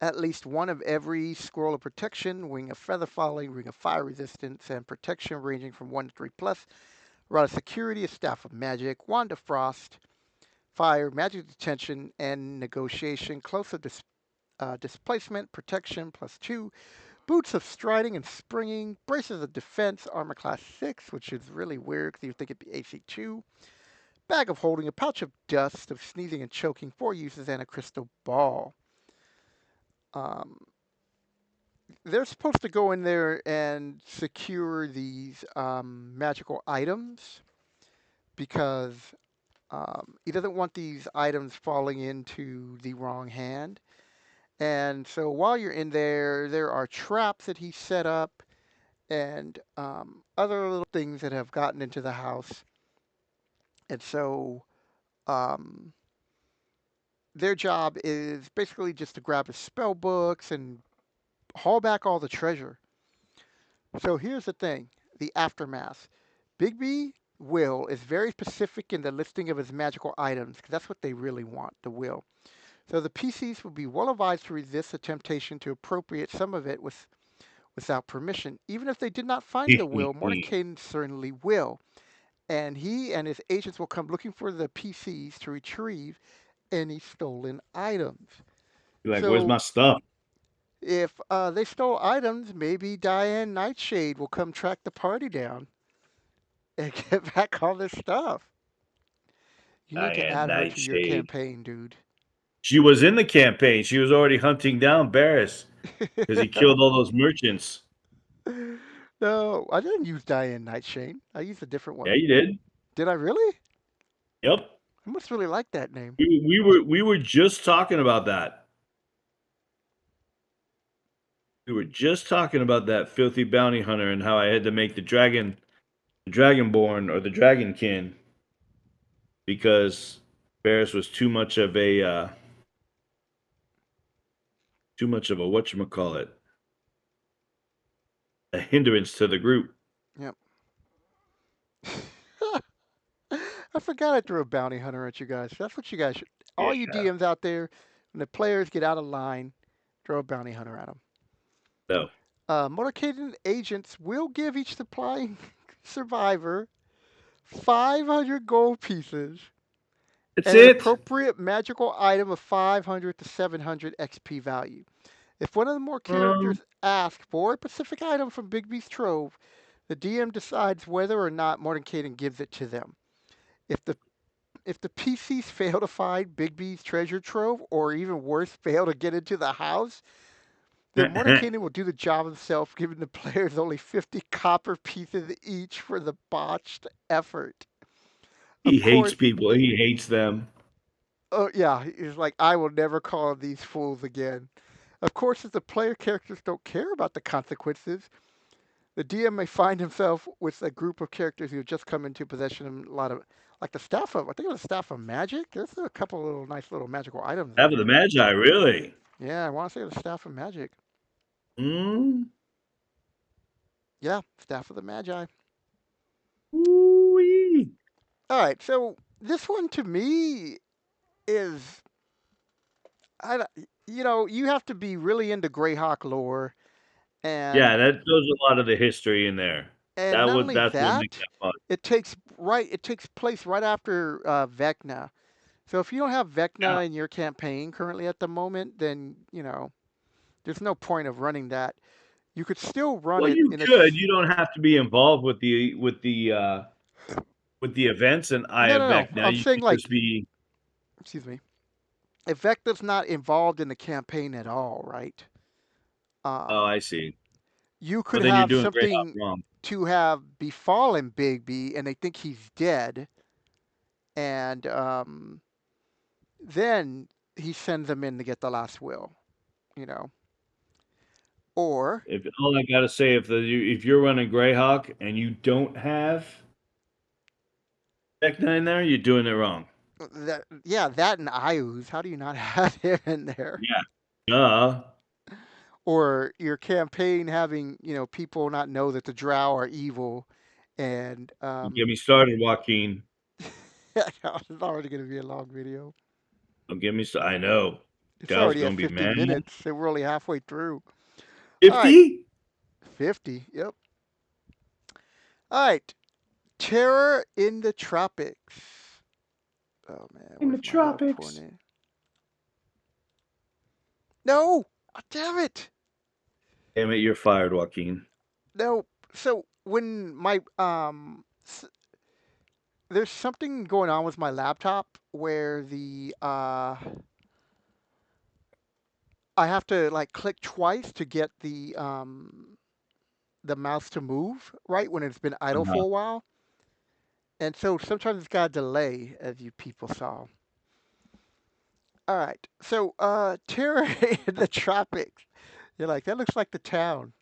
A: At least one of every scroll of protection, wing of feather falling, ring of fire resistance, and protection ranging from 1 to 3 plus. Rod of security, a staff of magic, wand of frost, fire, magic detention, and negotiation. Close of displacement, protection +2, boots of striding and springing, braces of defense, armor class 6, which is really weird because you think it'd be AC 2, bag of holding, a pouch of dust, of sneezing and choking, 4 uses, and a crystal ball. Um, they're supposed to go in there and secure these magical items because he doesn't want these items falling into the wrong hand. And so while you're in there, there are traps that he set up and other little things that have gotten into the house. And so um, their job is basically just to grab his spell books and haul back all the treasure. So here's the thing, the aftermath. Bigby Will is very specific in the listing of his magical items because that's what they really want, the will. So the PCs will be well advised to resist the temptation to appropriate some of it without permission. Even if they did not find the will, Mordecai certainly will. And he and his agents will come looking for the PCs to retrieve any stolen items.
B: You're like, where's
A: So
B: my stuff?
A: if they stole items, maybe Diane Nightshade will come track the party down and get back all this stuff. You need to
B: Diane
A: add her to your
B: Nightshade.
A: campaign, dude.
B: She was in the campaign. She was already hunting down Barris because he killed all those merchants.
A: No, I didn't use Diane Nightshade. I used a different
B: Yeah,
A: one.
B: you did.
A: Did I really?
B: Yep.
A: I must really like that name.
B: We were just talking about that. We were just talking about that filthy bounty hunter and how I had to make the dragonborn or the dragonkin because Barris was too much of a whatchamacallit, a hindrance to the group.
A: Yep. I forgot I threw a bounty hunter at you guys. That's what you guys should. All you
B: Yeah.
A: DMs out there, when the players get out of line, throw a bounty hunter at them.
B: No.
A: Motorcade agents will give each supplying survivor 500 gold pieces
B: That's
A: and an
B: it.
A: appropriate magical item of 500 to 700 XP value. If one of the more
B: Um,
A: characters ask for a specific item from Bigby's trove, the DM decides whether or not Mordenkainen gives it to them. If the if the PCs fail to find Bigby's treasure trove, or even worse, fail to get into the house, then Mordenkainen will do the job himself, giving the players only 50 copper pieces each for the botched effort.
B: he
A: Of
B: hates
A: course,
B: people. He hates them.
A: oh yeah, he's like, I will never call on these fools again. Of course, if the player characters don't care about the consequences, the DM may find himself with a group of characters who have just come into possession of a lot of, like the staff of, I think it was the staff of magic. There's a couple of little nice little magical items in
B: Half of the
A: there.
B: Magi, really.
A: Yeah, I want to say the staff of magic.
B: Mm.
A: Yeah, staff of the magi.
B: Ooh-wee.
A: All right, so this one to me is, you have to be really into GreyHawk lore,
B: Yeah,
A: and
B: that shows a lot of the history in there.
A: not only
B: That's what makes
A: that,
B: that fun.
A: it takes place right after Vecna. So if you don't have
B: Yeah.
A: Vecna in your campaign currently at the moment, then there's no point of running that. You could still run
B: Well,
A: it
B: you
A: in
B: could.
A: its.
B: You don't have to be involved with the events in Eye
A: No,
B: of
A: no, no.
B: Vecna.
A: I'm
B: You
A: saying
B: could just
A: like,
B: be.
A: excuse me, if Vecna's not involved in the campaign at all, right?
B: Oh,
A: Um,
B: I see.
A: you
B: Well,
A: could
B: then you're
A: have
B: doing Greyhawk
A: something
B: wrong.
A: to have befallen Bigby, and they think he's dead, and then he sends them in to get the last will, you know. Or
B: If all I gotta say, if you're running Greyhawk and you don't have Vecna in there, you're doing it wrong.
A: that, yeah, that and Ius. How do you not have him in there?
B: Yeah. Duh.
A: Or your campaign having people not know that the Drow are evil, and
B: Don't get me started, Joaquin.
A: it's already going to be a long video.
B: Don't get me started. I know.
A: It's
B: Gal's
A: already at
B: gonna be
A: 50
B: mad.
A: minutes, and we're only halfway through. All right,
B: 50
A: 50. Yep. All right, Terror in the Tropics. Oh man,
B: in the
A: where's my little poor
B: tropics.
A: name? No, damn it.
B: Damn it, you're fired, Joaquin.
A: No. So when there's something going on with my laptop where I have to like click twice to get the mouse to move, right, when it's been idle
B: Uh-huh.
A: for a while. And so sometimes it's got a delay, as you people saw. All right. So, Terror in the Tropics. You're like, that looks like the town.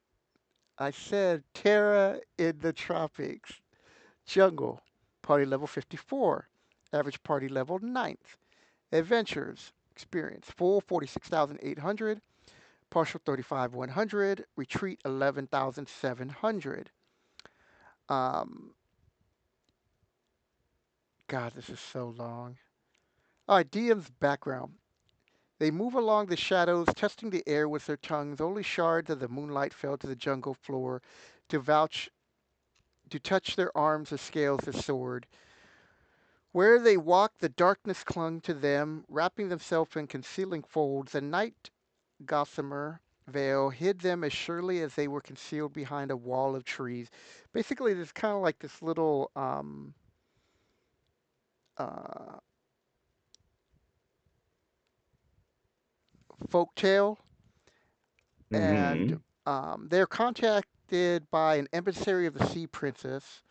A: I said Terra in the Tropics. Jungle. Party level 54. Average party level ninth. Adventures. Experience. Full 46,800. Partial 35,100. Retreat 11,700. Um, God, this is so long. All right, DM's background. They move along the shadows, testing the air with their tongues. Only shards of the moonlight fell to the jungle floor to vouch to touch their arms or scales their sword. Where they walked, the darkness clung to them, wrapping themselves in concealing folds. The night gossamer veil hid them as surely as they were concealed behind a wall of trees. Basically, there's kind of like this little uh, folk tale, and
B: Hmm.
A: they're contacted by an emissary of the Sea Prince.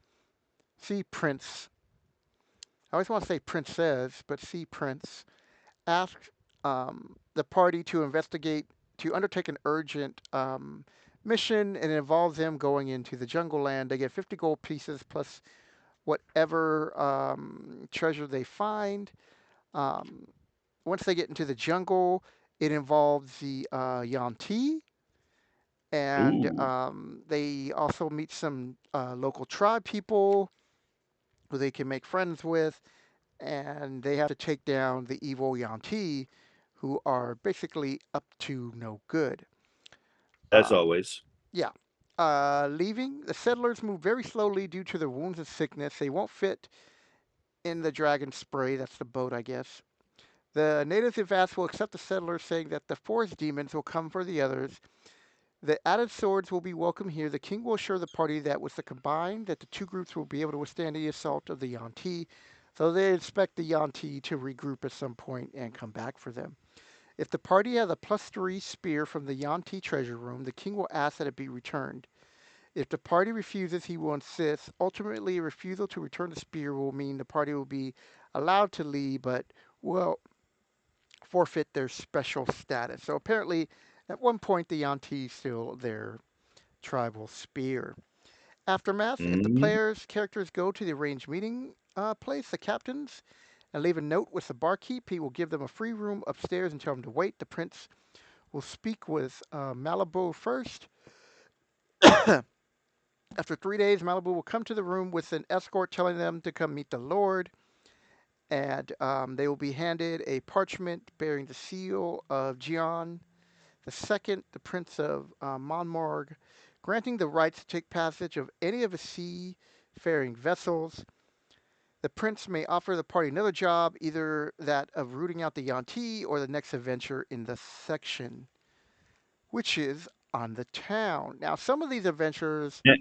A: I always want to say princess, but Sea Prince asked the party to undertake an urgent mission, and it involves them going into the jungle land. They get 50 gold pieces plus whatever treasure they find. Um, Once they get into the jungle, it involves the Yanti, and
B: Ooh,
A: they also meet some local tribe people who they can make friends with, and they have to take down the evil Yanti, who are basically up to no good.
B: as
A: Um,
B: always.
A: yeah. Leaving, the settlers move very slowly due to their wounds and sickness. They won't fit in the dragon spray. That's the boat, I guess. The natives advance will accept the settlers, saying that the forest demons will come for the others. The added swords will be welcome here. The king will assure the party that with the combined, that the two groups will be able to withstand the assault of the Yanti. So they expect the Yanti to regroup at some point and come back for them. If the party has a +3 spear from the Yanti treasure room, the king will ask that it be returned. If the party refuses, he will insist. Ultimately, a refusal to return the spear will mean the party will be allowed to leave, but will forfeit their special status. So apparently, at one point, the Yanti still their tribal spear. Aftermath, if the
B: Hmm.
A: players' characters go to the arranged meeting place, the captains, and leave a note with the barkeep, he will give them a free room upstairs and tell them to wait. The prince will speak with Malibu first. After 3 days, Malibu will come to the room with an escort telling them to come meet the Lord, and they will be handed a parchment bearing the seal of Gian the second, the Prince of Monmorg, granting the rights to take passage of any of his seafaring vessels. The prince may offer the party another job, either that of rooting out the Yanti or the next adventure in the section, which is on the town. Now, some of these adventures
B: Yeah,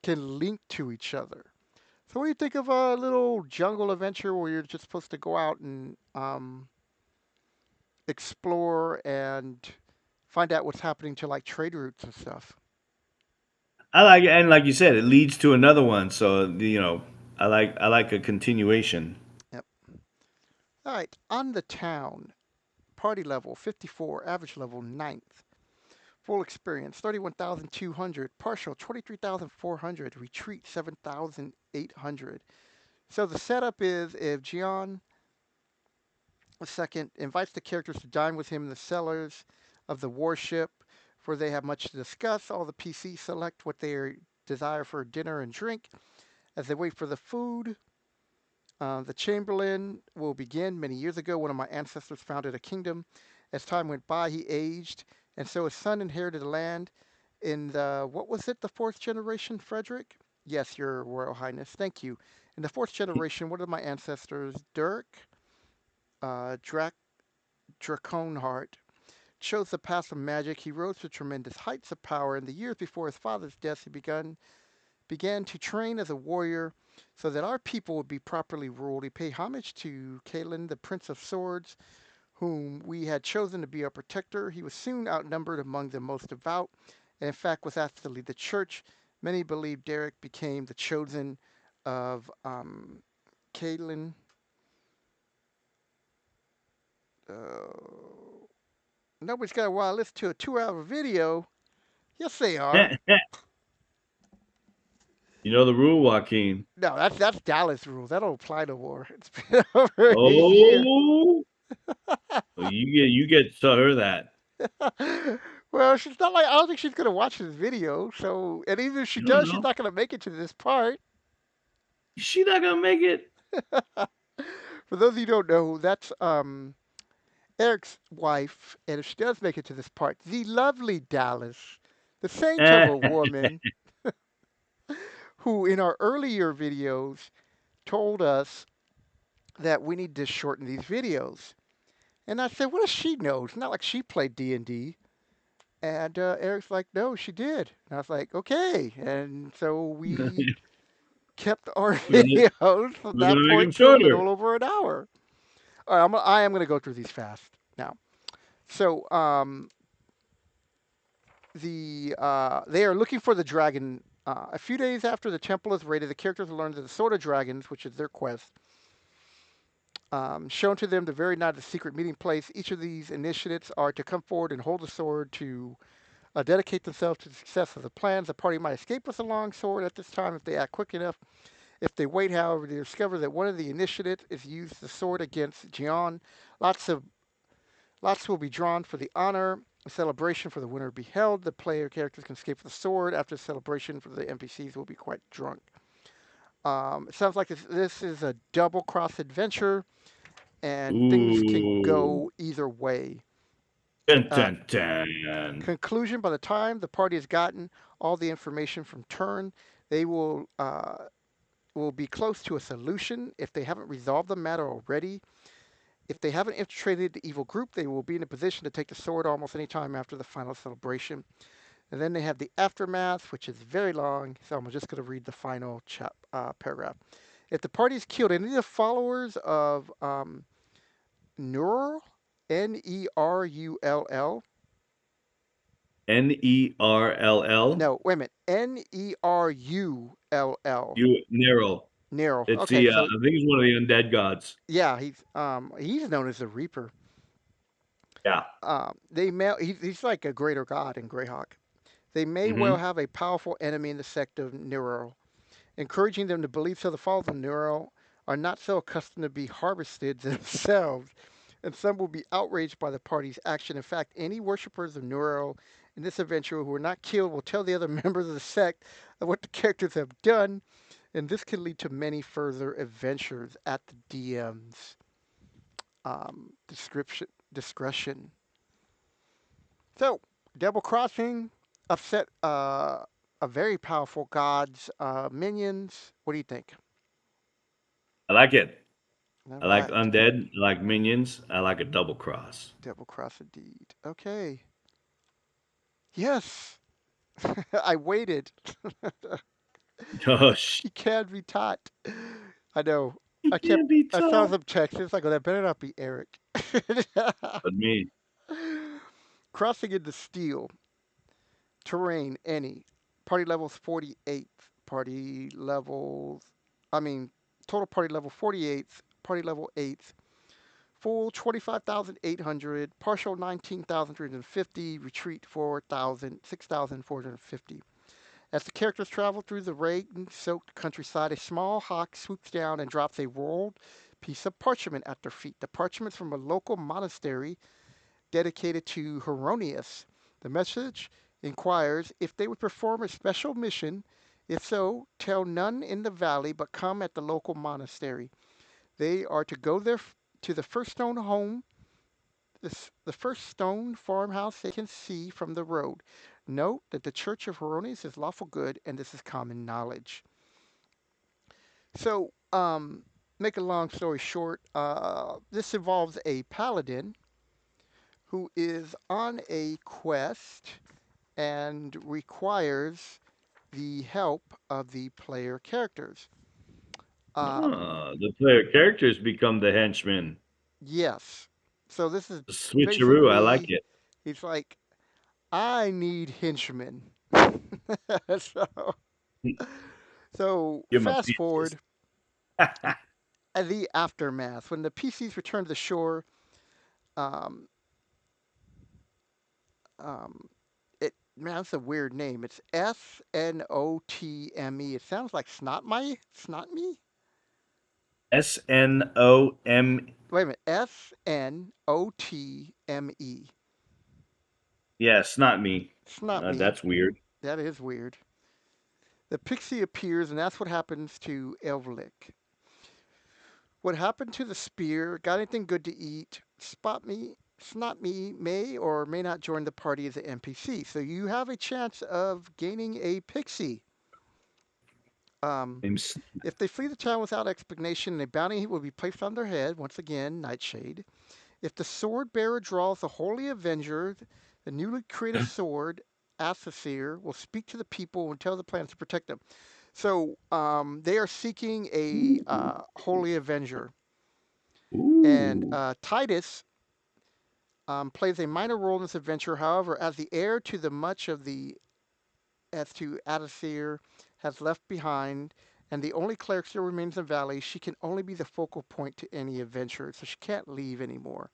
A: can link to each other. So, what do you think of a little jungle adventure where you're just supposed to go out and explore and find out what's happening to like trade routes and stuff?
B: I like it, and like you said, it leads to another one. So I like a continuation.
A: Yep. All right, on the town, party level 54, average level ninth, full experience 31,200, partial 23,400, retreat 7,800. So the setup is if Gian II invites the characters to dine with him in the cellars of the warship, for they have much to discuss. All the PCs select what they desire for dinner and drink. As they wait for the food, the Chamberlain will begin. Many years ago, one of my ancestors founded a kingdom. As time went by, he aged, and so his son inherited the land. In the, what was it, the fourth generation, Frederick? Yes, Your Royal Highness. Thank you. In the fourth generation, one of my ancestors, Dirk Drac Draconheart, chose the path of magic. He rose to tremendous heights of power. In the years before his father's death, he began to train as a warrior so that our people would be properly ruled. He paid homage to Kalen, the Prince of Swords, whom we had chosen to be our protector. He was soon outnumbered among the most devout, and in fact was asked to lead the church. Many believe Derek became the chosen of Kalen, Uh, Nobody's got to want to listen to a 2 hour video. Yes, they are.
B: You know the rule, Joaquin.
A: No, that's Dallas rules. That don't apply no more. It's been over a year.
B: Oh, well, you get to tell her that.
A: Well, she's not like I don't think she's gonna watch this video. So, and even if she
B: You don't
A: does, she's
B: know.
A: not gonna make it to this part.
B: She not gonna make it.
A: For those of you who don't know, that's Eric's wife, and if she does make it to this part, the lovely Dallas, the saint of a woman who, in our earlier videos, told us that we need to shorten these videos. And I said, what does she know? It's not like she played D&D. And Eric's like, no, she did. And I was like, okay. And so we kept our
B: we're gonna
A: videos from
B: we're
A: that
B: gonna make them
A: point to a
B: shorter.
A: little over an hour. All right, I am going to go through these fast now. So they are looking for the dragon. A few days after the temple is raided, the characters learn that the Sword of Dragons, which is their quest, shown to them the very night of the secret meeting place. Each of these initiates are to come forward and hold the sword to dedicate themselves to the success of the plans. The party might escape with a long sword at this time if they act quick enough. If they wait, however, they discover that one of the initiates is used the sword against Jian. Lots of Lots will be drawn for the honor. A celebration for the winner will be held. The player characters can escape with the sword. After the celebration, for the NPCs will be quite drunk. It sounds like this is a double cross adventure, and things can
B: Ooh.
A: go either way.
B: Dun,
A: Uh,
B: dun, dun.
A: Conclusion: by the time the party has gotten all the information from turn, they will be close to a solution. If they haven't resolved the matter already, if they haven't infiltrated the evil group, they will be in a position to take the sword almost any time after the final celebration. And then they have the aftermath, which is very long, so I'm just going to read the final paragraph. If the party has killed any of the followers of Neural, Nerull,
B: Nerll.
A: no, wait a minute, Nerull,
B: You Nerl.
A: Neural.
B: It's
A: Okay,
B: the
A: so
B: I think it's one of the undead gods.
A: yeah, he's known as the Reaper.
B: Yeah.
A: He's like a greater god in GreyHawk. They may well
B: Mm-hmm.
A: have a powerful enemy in the sect of Neural, encouraging them to believe so. The followers of Neural are not so accustomed to be harvested themselves, and some will be outraged by the party's action. In fact, any worshippers of Neural in this adventure who are not killed will tell the other members of the sect of what the characters have done, and this can lead to many further adventures at the DM's description discretion. So, double crossing upset a very powerful god's minions. What do you think?
B: I like it.
A: All
B: I like
A: right,
B: undead. I like minions. I like a double cross.
A: double cross indeed. Okay. Yes, I waited.
B: Oh,
A: He can be taught. I know.
B: he
A: I kept.
B: can't be
A: I saw
B: taught.
A: some texts. It's like, oh, that better not be Eric.
B: But me.
A: Crossing into steel terrain. Any party levels 48. Party levels. I mean, total party level 48th. Party level 8th. Full 25,800. Partial 19,350. Retreat 4,000. 6,450. As the characters travel through the rain-soaked countryside, a small hawk swoops down and drops a rolled piece of parchment at their feet. The parchment's from a local monastery dedicated to Hieronymus. The message inquires if they would perform a special mission. If so, tell none in the valley, but come at the local monastery. They are to go there to the first stone home, the first stone farmhouse they can see from the road. Note that the Church of Hieronymus is lawful good, and this is common knowledge. So, make a long story short, this involves a paladin who is on a quest and requires the help of the player characters. Um,
B: The player characters become the henchmen.
A: yes. So this is
B: The switcheroo. I like
A: basically,
B: it.
A: he's like, I need henchmen. so, so
B: You're my
A: fast
B: pieces.
A: forward at the aftermath. When the PCs return to the shore, Um, um, it man, that's a weird name. It's Snotme. It sounds like snot me.
B: SNOM.
A: Wait a minute, Snotme.
B: Yeah, it's not me.
A: Snotme.
B: That's weird.
A: That is weird. The pixie appears, and that's what happens to Elvlick. What happened to the spear? Got anything good to eat? Spot me, Snot me may or may not join the party as an NPC. So you have a chance of gaining a pixie. Um,
B: Name's
A: if they flee the town without explanation, a bounty will be placed on their head. Once again, Nightshade. If the sword bearer draws the Holy Avenger, the newly created sword, Asathir, will speak to the people and tell the plans to protect them. So they are seeking a Holy Avenger. And
B: ooh.
A: Titus plays a minor role in this adventure. However, as the heir to the much of the as to Adasir has left behind, and the only cleric still remains in the valley, she can only be the focal point to any adventure, so she can't leave anymore.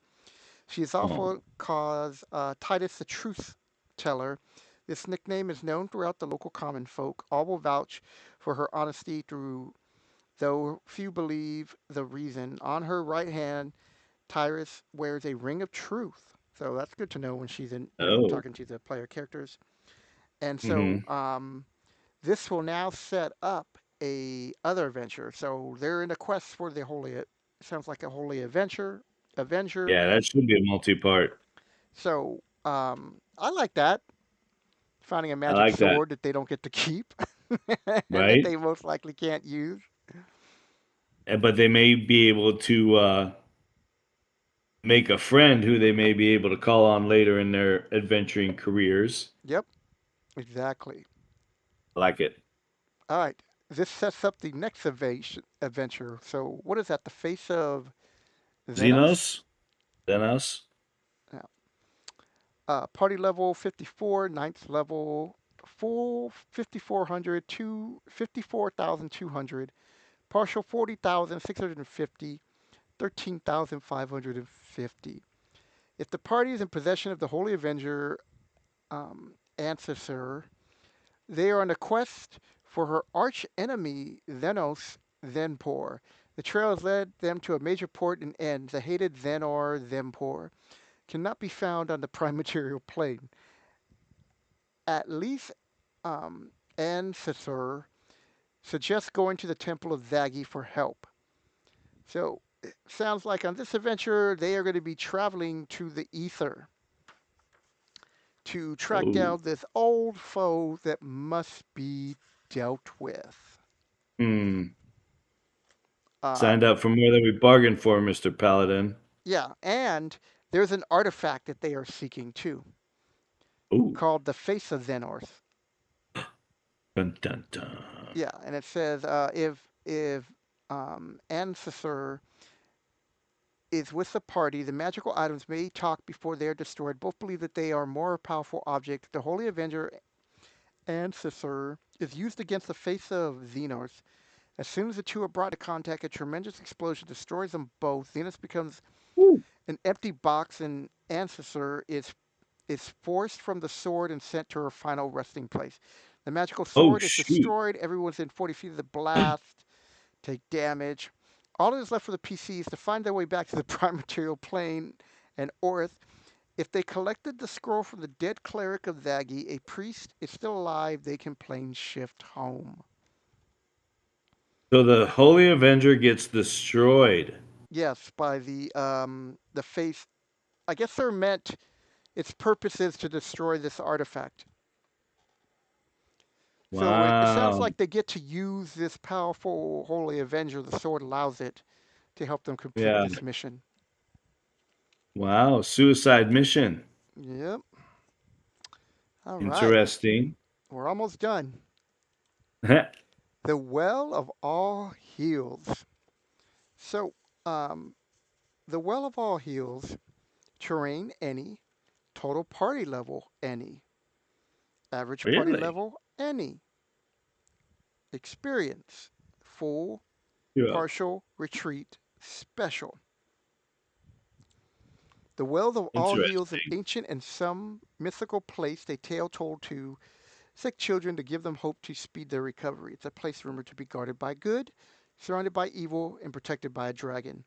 A: She is
B: Oh,
A: also called Titus the Truth Teller. This nickname is known throughout the local common folk. All will vouch for her honesty through, though few believe the reason. On her right hand, Tyrus wears a ring of truth. So that's good to know when she's in,
B: oh.
A: talking to the player characters. And so
B: Mm-hmm.
A: this will now set up a other adventure. So they're in a quest for the holy. It sounds like a holy adventure. Avenger.
B: Yeah, that should be a multi-part.
A: So I like that. Finding a
B: I
A: magic
B: like that.
A: sword that they don't get to keep and that
B: Right?
A: they most likely can't use.
B: But they may be able to make a friend who they may be able to call on later in their adventuring careers.
A: Yep, exactly.
B: I like it.
A: All right. This sets up the next adventure. So what is that? The face of Venos?
B: Xenos? Xenos?
A: Now, party level 54, ninth level full 5400 to 54,200, partial 40,650, 13,550. If the party is in possession of the Holy Avenger ancestor, they are on a quest for her arch enemy, Zenos Zenpor. The trail has led them to a major port and ends. The hated Zenor Zenpor cannot be found on the prime material plane. At least ancestor suggests going to the temple of Zagi for help. So it sounds like on this adventure they are going to be traveling to the ether to track
B: Oh.
A: down this old foe that must be dealt with.
B: Hmm. Signed
A: Um,
B: up for more than we bargained for, Mr. Paladin.
A: yeah, and there's an artifact that they are seeking too,
B: Ooh.
A: called the Face of Xenorth.
B: Dun, dun, dun.
A: Yeah, and it says if Ancestor is with the party, the magical items may talk before they are destroyed. Both believe that they are more powerful objects. The Holy Avenger Ancestor is used against the Face of Xenorth. As soon as the two are brought into contact, a tremendous explosion destroys them both. Xenos becomes
B: Ooh.
A: an empty box, and Ancestor is forced from the sword and sent to her final resting place. The magical
B: Oh,
A: sword is
B: shoot.
A: destroyed. Everyone's in 40 feet of the blast, take damage. All that is left for the PC is to find their way back to the prime material plane and Orth. If they collected the scroll from the dead cleric of Zagi, a priest is still alive, they can plane shift home.
B: So the Holy Avenger gets destroyed.
A: Yes, by the face. I guess they're meant. Its purpose is to destroy this artifact. So it sounds
B: Wow.
A: like they get to use this powerful Holy Avenger. The sword allows it to help them complete
B: Yeah.
A: this mission.
B: Wow. Suicide mission.
A: Yep. All right.
B: Interesting.
A: We're almost done. The Well of All Heals. So, um, the Well of All Heals, terrain any, total party level any, average party
B: Really?
A: level any, experience full,
B: Yeah.
A: partial, retreat, special. The Wells of All Heals, an
B: Interesting.
A: ancient and some mythical place, a tale told to sick children to give them hope to speed their recovery. It's a place rumored to be guarded by good, surrounded by evil, and protected by a dragon.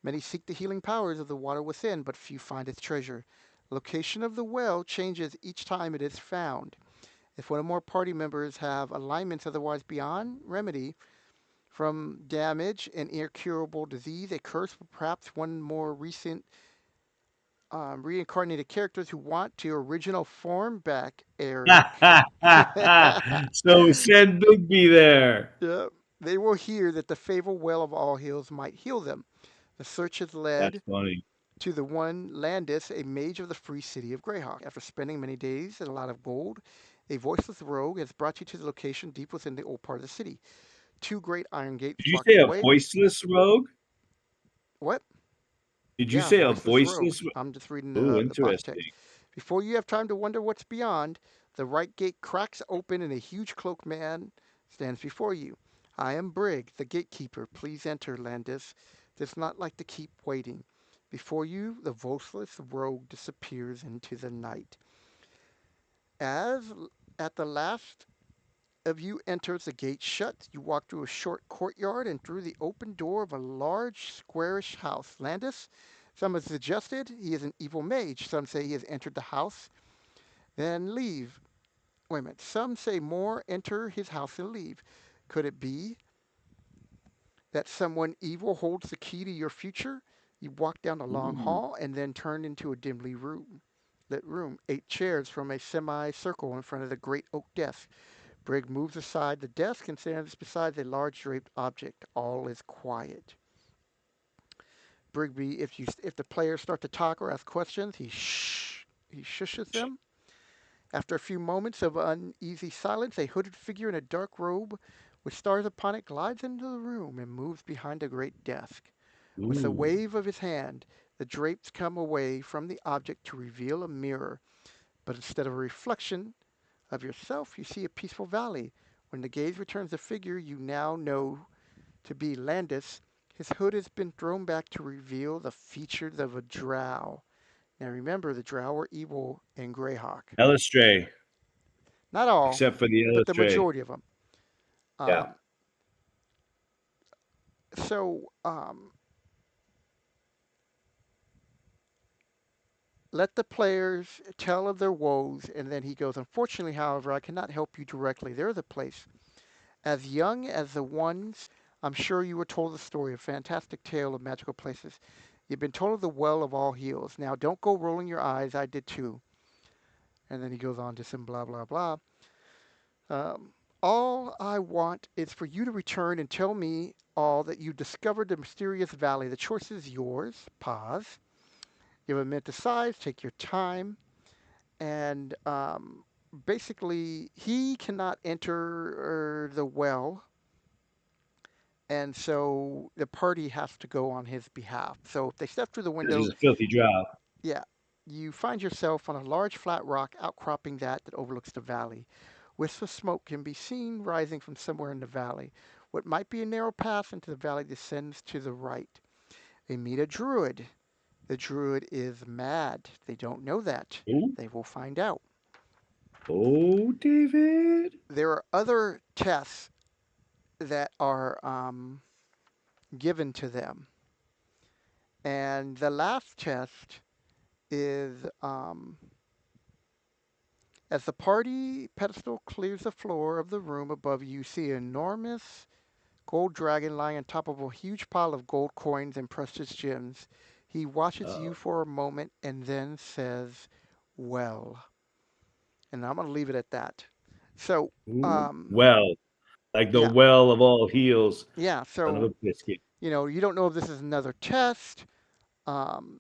A: Many seek the healing powers of the water within, but few find its treasure. The location of the well changes each time it is found. If one or more party members have alignments otherwise beyond remedy, from damage and incurable disease, a curse, or perhaps one more recent reincarnated characters who want to original form back, Eric.
B: So send Bigby there.
A: Yeah, they will hear that the fabled well of all hills might heal them. The search has
B: That's
A: led
B: funny.
A: to the one Landis, a mage of the free city of GreyHawk. After spending many days and a lot of gold, a voiceless rogue has brought you to the location deep within the old part of the city. Two great iron gates
B: Did you
A: block
B: say
A: the
B: a
A: way.
B: voiceless rogue?
A: What?
B: Did you
A: Yeah,
B: say a
A: voiceless rogue.
B: voiceless?
A: I'm just reading
B: Oh,
A: the box text.
B: interesting.
A: Before you have time to wonder what's beyond, the right gate cracks open and a huge cloaked man stands before you. I am Brig, the gatekeeper. Please enter, Landis. Does not like to keep waiting. Before you, the voiceless rogue disappears into the night. As at the last of you enters the gate shut, you walk through a short courtyard and through the open door of a large squarish house. Landis, some have suggested he is an evil mage. Some say he has entered the house, then leave. Wait a minute. Some say more enter his house and leave. Could it be that someone evil holds the key to your future? You walk down a long
B: Ooh.
A: hall and then turn into a dimly lit room. 8 chairs from a semicircle in front of the great oak desk. Brig moves aside the desk and stands beside a large draped object. All is quiet. Brigby, if the players start to talk or ask questions, he shushes them. After a few moments of uneasy silence, a hooded figure in a dark robe with stars upon it glides into the room and moves behind a great desk. With a
B: Ooh.
A: wave of his hand, the drapes come away from the object to reveal a mirror, but instead of a reflection of yourself, you see a peaceful valley. When the gaze returns the figure you now know to be Landis, his hood has been thrown back to reveal the features of a drow. Now remember, the drow were evil in Greyhawk.
B: Elistray,
A: Not all,
B: except for the
A: but the
B: Elistray.
A: majority of them.
B: Yeah.
A: Um, so let the players tell of their woes, and then he goes, unfortunately, however, I cannot help you directly. They're the place. As young as the ones, I'm sure you were told the story, a fantastic tale of magical places. You've been told of the well of all heals. Now, don't go rolling your eyes. I did too. And then he goes on to some blah, blah, blah. Um, all I want is for you to return and tell me all that you discovered the mysterious valley. The choice is yours. Pause. You have a minute to decide. Take your time. And basically, he cannot enter the well, and so the party has to go on his behalf. So if they step through the
B: Because
A: window,
B: he's a filthy job.
A: yeah, you find yourself on a large flat rock outcropping that overlooks the valley. Wisps of smoke can be seen rising from somewhere in the valley. What might be a narrow path into the valley descends to the right. They meet a druid. The druid is mad. They don't know that.
B: Ooh.
A: They will find out.
B: Oh, David.
A: There are other tests that are given to them. And the last test is as the party pedestal clears the floor of the room above you, see an enormous gold dragon lying on top of a huge pile of gold coins and precious gems. He watches
B: Uh,
A: you for a moment and then says, well. And I'm going to leave it at that. So,
B: ooh.
A: um,
B: Well, like the
A: yeah,
B: well of all heels,
A: yeah.
B: son of a
A: So,
B: biscuit.
A: you don't know if this is another test. Um,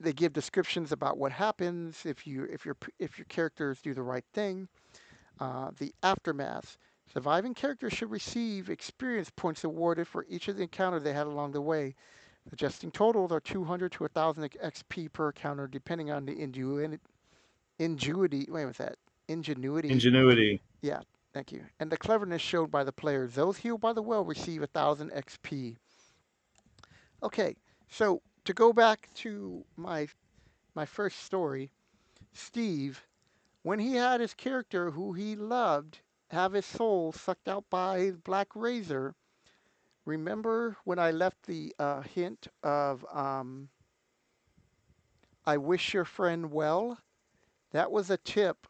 A: they give descriptions about what happens if your characters do the right thing. The aftermath. Surviving characters should receive experience points awarded for each of the encounters they had along the way. Adjusting totals are 200 to 1,000 XP per encounter, depending on the ingenuity. Wait, what's that? Ingenuity.
B: Ingenuity.
A: Yeah, thank you. And the cleverness showed by the players. Those healed by the well receive 1,000 XP. Okay, so to go back to my first story, Steve, when he had his character who he loved have his soul sucked out by his black razor, remember when I left the hint of I wish your friend well? That was a tip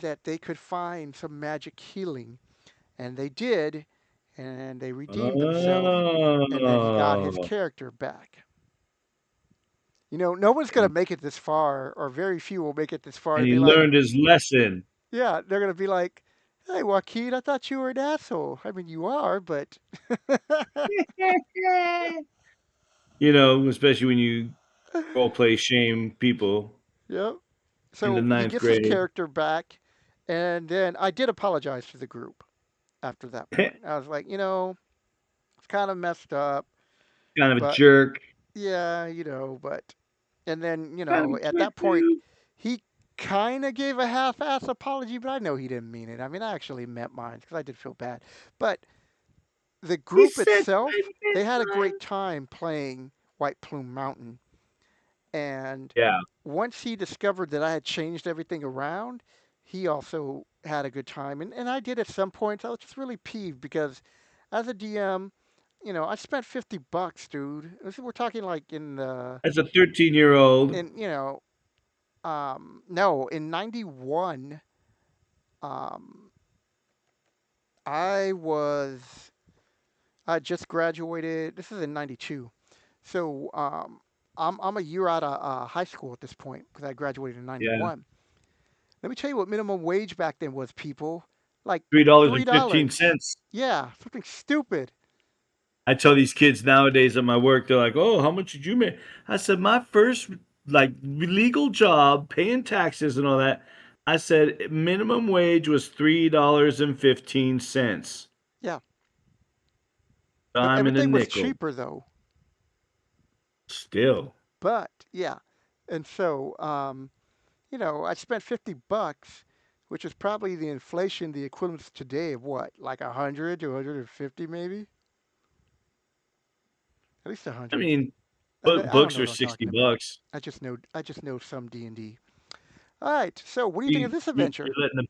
A: that they could find some magic healing, and they did, and they redeemed themselves, and then he got his
B: Oh,
A: character back. You know, no one's going to make it this far, or very few will make it this far
B: and
A: to
B: he
A: be like,
B: learned his lesson.
A: yeah, they're going to be like, hey, Joaquin, I thought you were an asshole. I mean, you are, but.
B: Especially when you role play shame people
A: Yep.
B: in the
A: So he
B: ninth
A: gets his
B: grade.
A: character back, and then I did apologize to the group after that
B: Kind
A: point. I was like, it's kind of messed up,
B: of a
A: but
B: jerk.
A: yeah, but and then,
B: Kind of a
A: at
B: jerk,
A: that point
B: dude.
A: he kind of gave a half-ass apology, but I know he didn't mean it. I mean, I actually meant mine because I did feel bad. But the
B: He
A: group
B: said I
A: itself,
B: meant
A: they had a
B: mine.
A: great time playing White Plume Mountain. And
B: Yeah,
A: once he discovered that I had changed everything around, he also had a good time. And I did at some points. I was just really peeved because as a DM, I spent $50, dude. We're talking like
B: as a 13-year-old.
A: in no, in 91, um, I was, I just graduated. This is in 92. So I'm a year out of high school at this point because I graduated in
B: Yeah,
A: 91. Let me tell you what minimum wage back then was, people. Like $3.
B: $3.15.
A: Yeah, something stupid.
B: I tell these kids nowadays at my work, they're like, "Oh, how much did you make?" I said, "My first like legal job, paying taxes and all that." I said minimum wage was $3.15.
A: Yeah, but
B: Dime and a
A: everything was
B: nickel.
A: cheaper though.
B: Still.
A: But yeah, and so I spent $50, which is probably the inflation, the equivalent today of what, like 100 to 150 maybe, at least a
B: I
A: 100.
B: mean,
A: I don't
B: books
A: know
B: are
A: what I'm
B: 60
A: talking about.
B: bucks.
A: I just know some D&D. All right, so what do you think of
B: You,
A: this
B: you're
A: adventure?
B: letting them.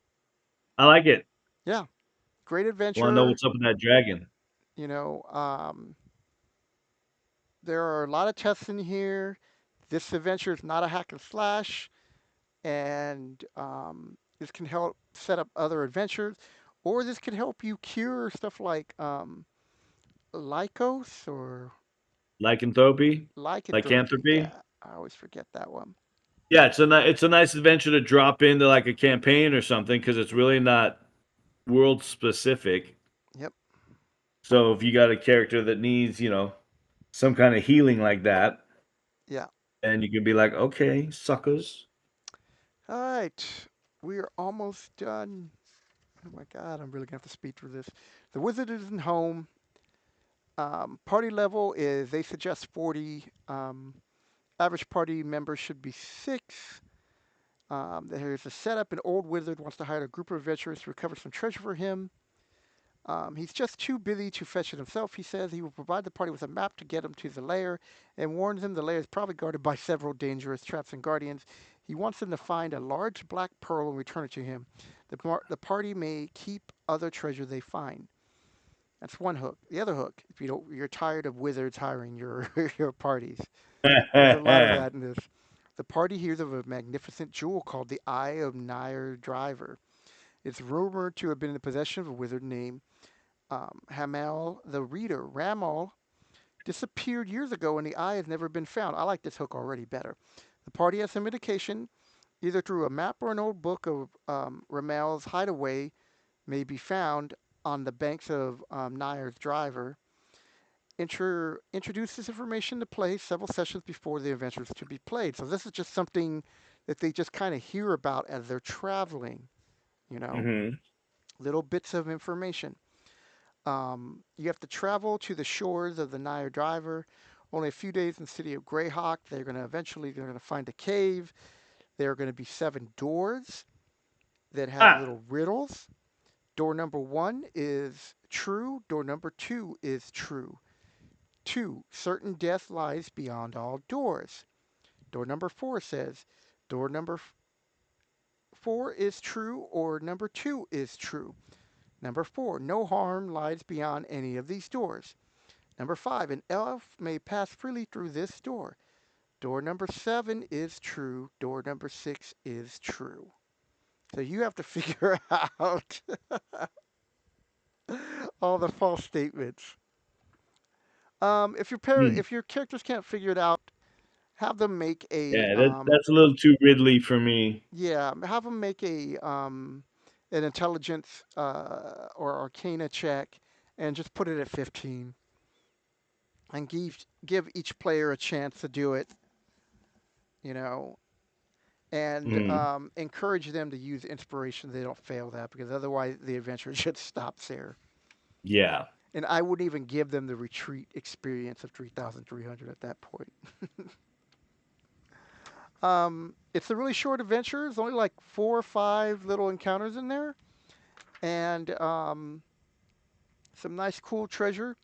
B: I like it.
A: Yeah, great
B: Want to know
A: adventure.
B: what's up with that dragon?
A: You know, there are a lot of tests in here. This adventure is not a hack and slash, and this can help set up other adventures, or this can help you cure stuff like lycos or
B: Lycanthropy,
A: lycanthropy.
B: lycanthropy.
A: Yeah, I always forget that one.
B: Yeah, it's a nice adventure to drop into like a campaign or something because it's really not world specific.
A: Yep.
B: So if you got a character that needs, some kind of healing like that,
A: Yeah.
B: and you can be like, okay, suckers.
A: All right. We are almost done. Oh my God, I'm really gonna have to speed through this. The wizard isn't home. Party level is they suggest 40. Average party members should be 6. There's a setup. An old wizard wants to hire a group of adventurers to recover some treasure for him. He's just too busy to fetch it himself, he says. He will provide the party with a map to get them to the lair and warns them the lair is probably guarded by several dangerous traps and guardians. He wants them to find a large black pearl and return it to him. The party may keep other treasure they find. That's one hook. The other hook, if you're tired of wizards hiring your your parties, there's a lot of that in this. The party hears of a magnificent jewel called the Eye of Nair Driver. It's rumored to have been in the possession of a wizard named Hamal the Reader. Ramal disappeared years ago and the eye has never been found. I like this hook already better. The party has some indication, either through a map or an old book of Ramal's hideaway, may be found on the banks of Nair's Driver. Introduce this information to play several sessions before the adventures to be played. So this is just something that they just kind of hear about as they're traveling, you know,
B: Hmm.
A: little bits of information. You have to travel to the shores of the Nile Driver. Only a few days in the city of GreyHawk. They're gonna find a cave. There are gonna be 7 doors that have
B: Ah,
A: little riddles. Door number 1 is true. Door number 2 is true. 2, certain death lies beyond all doors. Door number 4 says, door number 4 is true or number 2 is true. Number 4, no harm lies beyond any of these doors. Number 5, an elf may pass freely through this door. Door number 7 is true. Door number 6 is true. So you have to figure out all the false statements.
B: Hmm.
A: If your characters can't figure it out, have them make a
B: Yeah, that's a little too Ridley for me.
A: yeah, have them make an intelligence or arcana check and just put it at 15 and give each player a chance to do it, you know, and
B: Hmm.
A: encourage them to use inspiration so they don't fail that because otherwise the adventure just stops there.
B: Yeah.
A: And I wouldn't even give them the retreat experience of 3,300 at that point. It's a really short adventure. There's only like 4 or 5 little encounters in there, and some nice, cool treasure.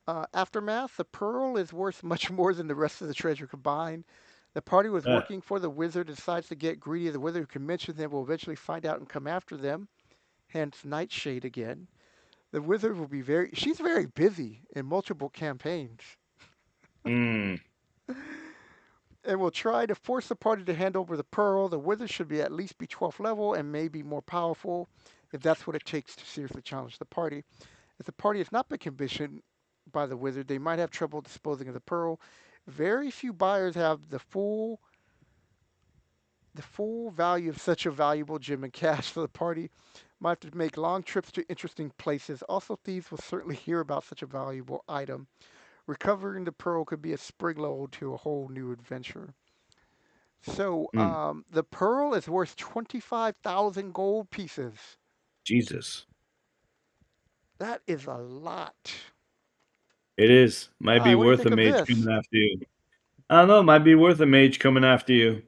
A: Aftermath, the pearl is worth much more than the rest of the treasure combined. The party was
B: Uh,
A: working for the wizard and decides to get greedy. The wizard can mention them will eventually find out and come after them, hence Nightshade again. The wizard will be she's very busy in multiple campaigns
B: mm,
A: and will try to force the party to hand over the pearl. The wizard should be at least be 12th level and may be more powerful if that's what it takes to seriously challenge the party. If the party has not been commissioned by the wizard, they might have trouble disposing of the pearl. Very few buyers have the full value of such a valuable gem in cash, so the party might have to make long trips to interesting places. Also, thieves will certainly hear about such a valuable item. Recovering the pearl could be a springload to a whole new adventure. So,
B: mm.
A: the pearl is worth 25,000 gold pieces.
B: Jesus.
A: That is a lot.
B: It is. Might
A: All right,
B: be
A: what do you
B: worth
A: think
B: a
A: of
B: mage
A: this?
B: coming after you. I don't know. Might be worth a mage coming after you.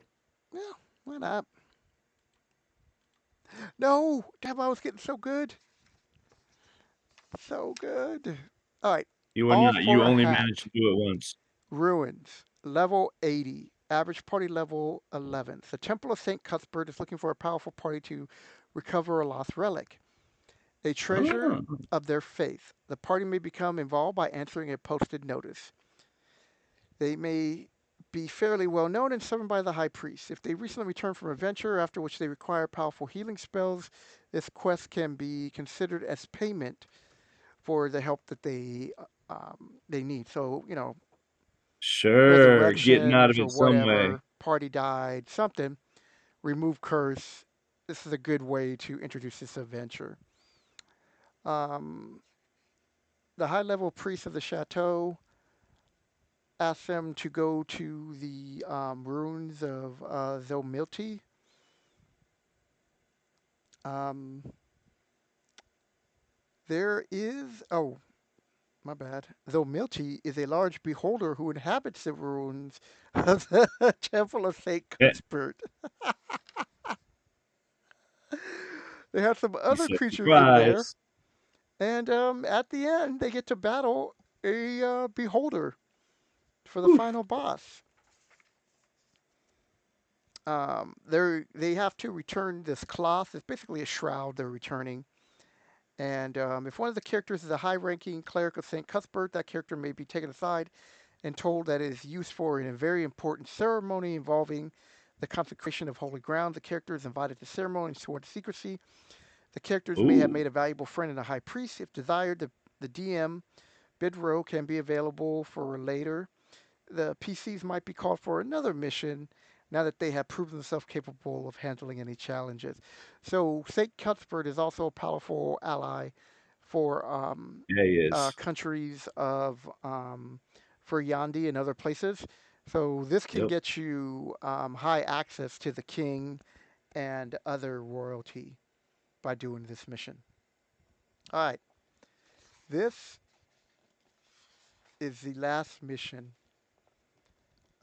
A: Yeah, why not? No, damn, I was getting so good. So good. All right,
B: You are
A: all
B: not.
A: for
B: You
A: a
B: only managed
A: hat.
B: to do it once.
A: Ruins, level 80, average party level 11. The Temple of St. Cuthbert is looking for a powerful party to recover a lost relic, a treasure
B: Oh,
A: of their faith. The party may become involved by answering a posted notice. They may be fairly well known and summoned by the high priest. If they recently return from a venture after which they require powerful healing spells, this quest can be considered as payment for the help that they need. So
B: sure. Getting out of
A: resurrections or
B: it some way.
A: whatever, party died, something, remove curse. This is a good way to introduce this adventure. Um, the high level priest of the chateau asked them to go to the ruins of Zomilti. Um, there is, oh, my bad. Zomilti is a large beholder who inhabits the ruins of the Temple of St.
B: Yeah,
A: Cuthbert. They have some
B: he
A: other
B: said,
A: creatures in there.
B: surprise.
A: And at the end, they get to battle a beholder for the
B: Oof.
A: final boss. They have to return this cloth. It's basically a shroud they're returning. And if one of the characters is a high-ranking cleric of St. Cuthbert, that character may be taken aside and told that it is used for in a very important ceremony involving the consecration of holy ground. The character is invited to the ceremony and sworn to secrecy. The characters may have
B: Ooh.
A: made a valuable friend and a high priest. If desired, the DM bid row can be available for later. The PCs might be called for another mission now that they have proven themselves capable of handling any challenges. So St. Cuthbert is also a powerful ally for
B: Yeah, he is.
A: countries of for Yandi and other places. So this can
B: Yep.
A: get you high access to the king and other royalty by doing this mission. All right, this is the last mission.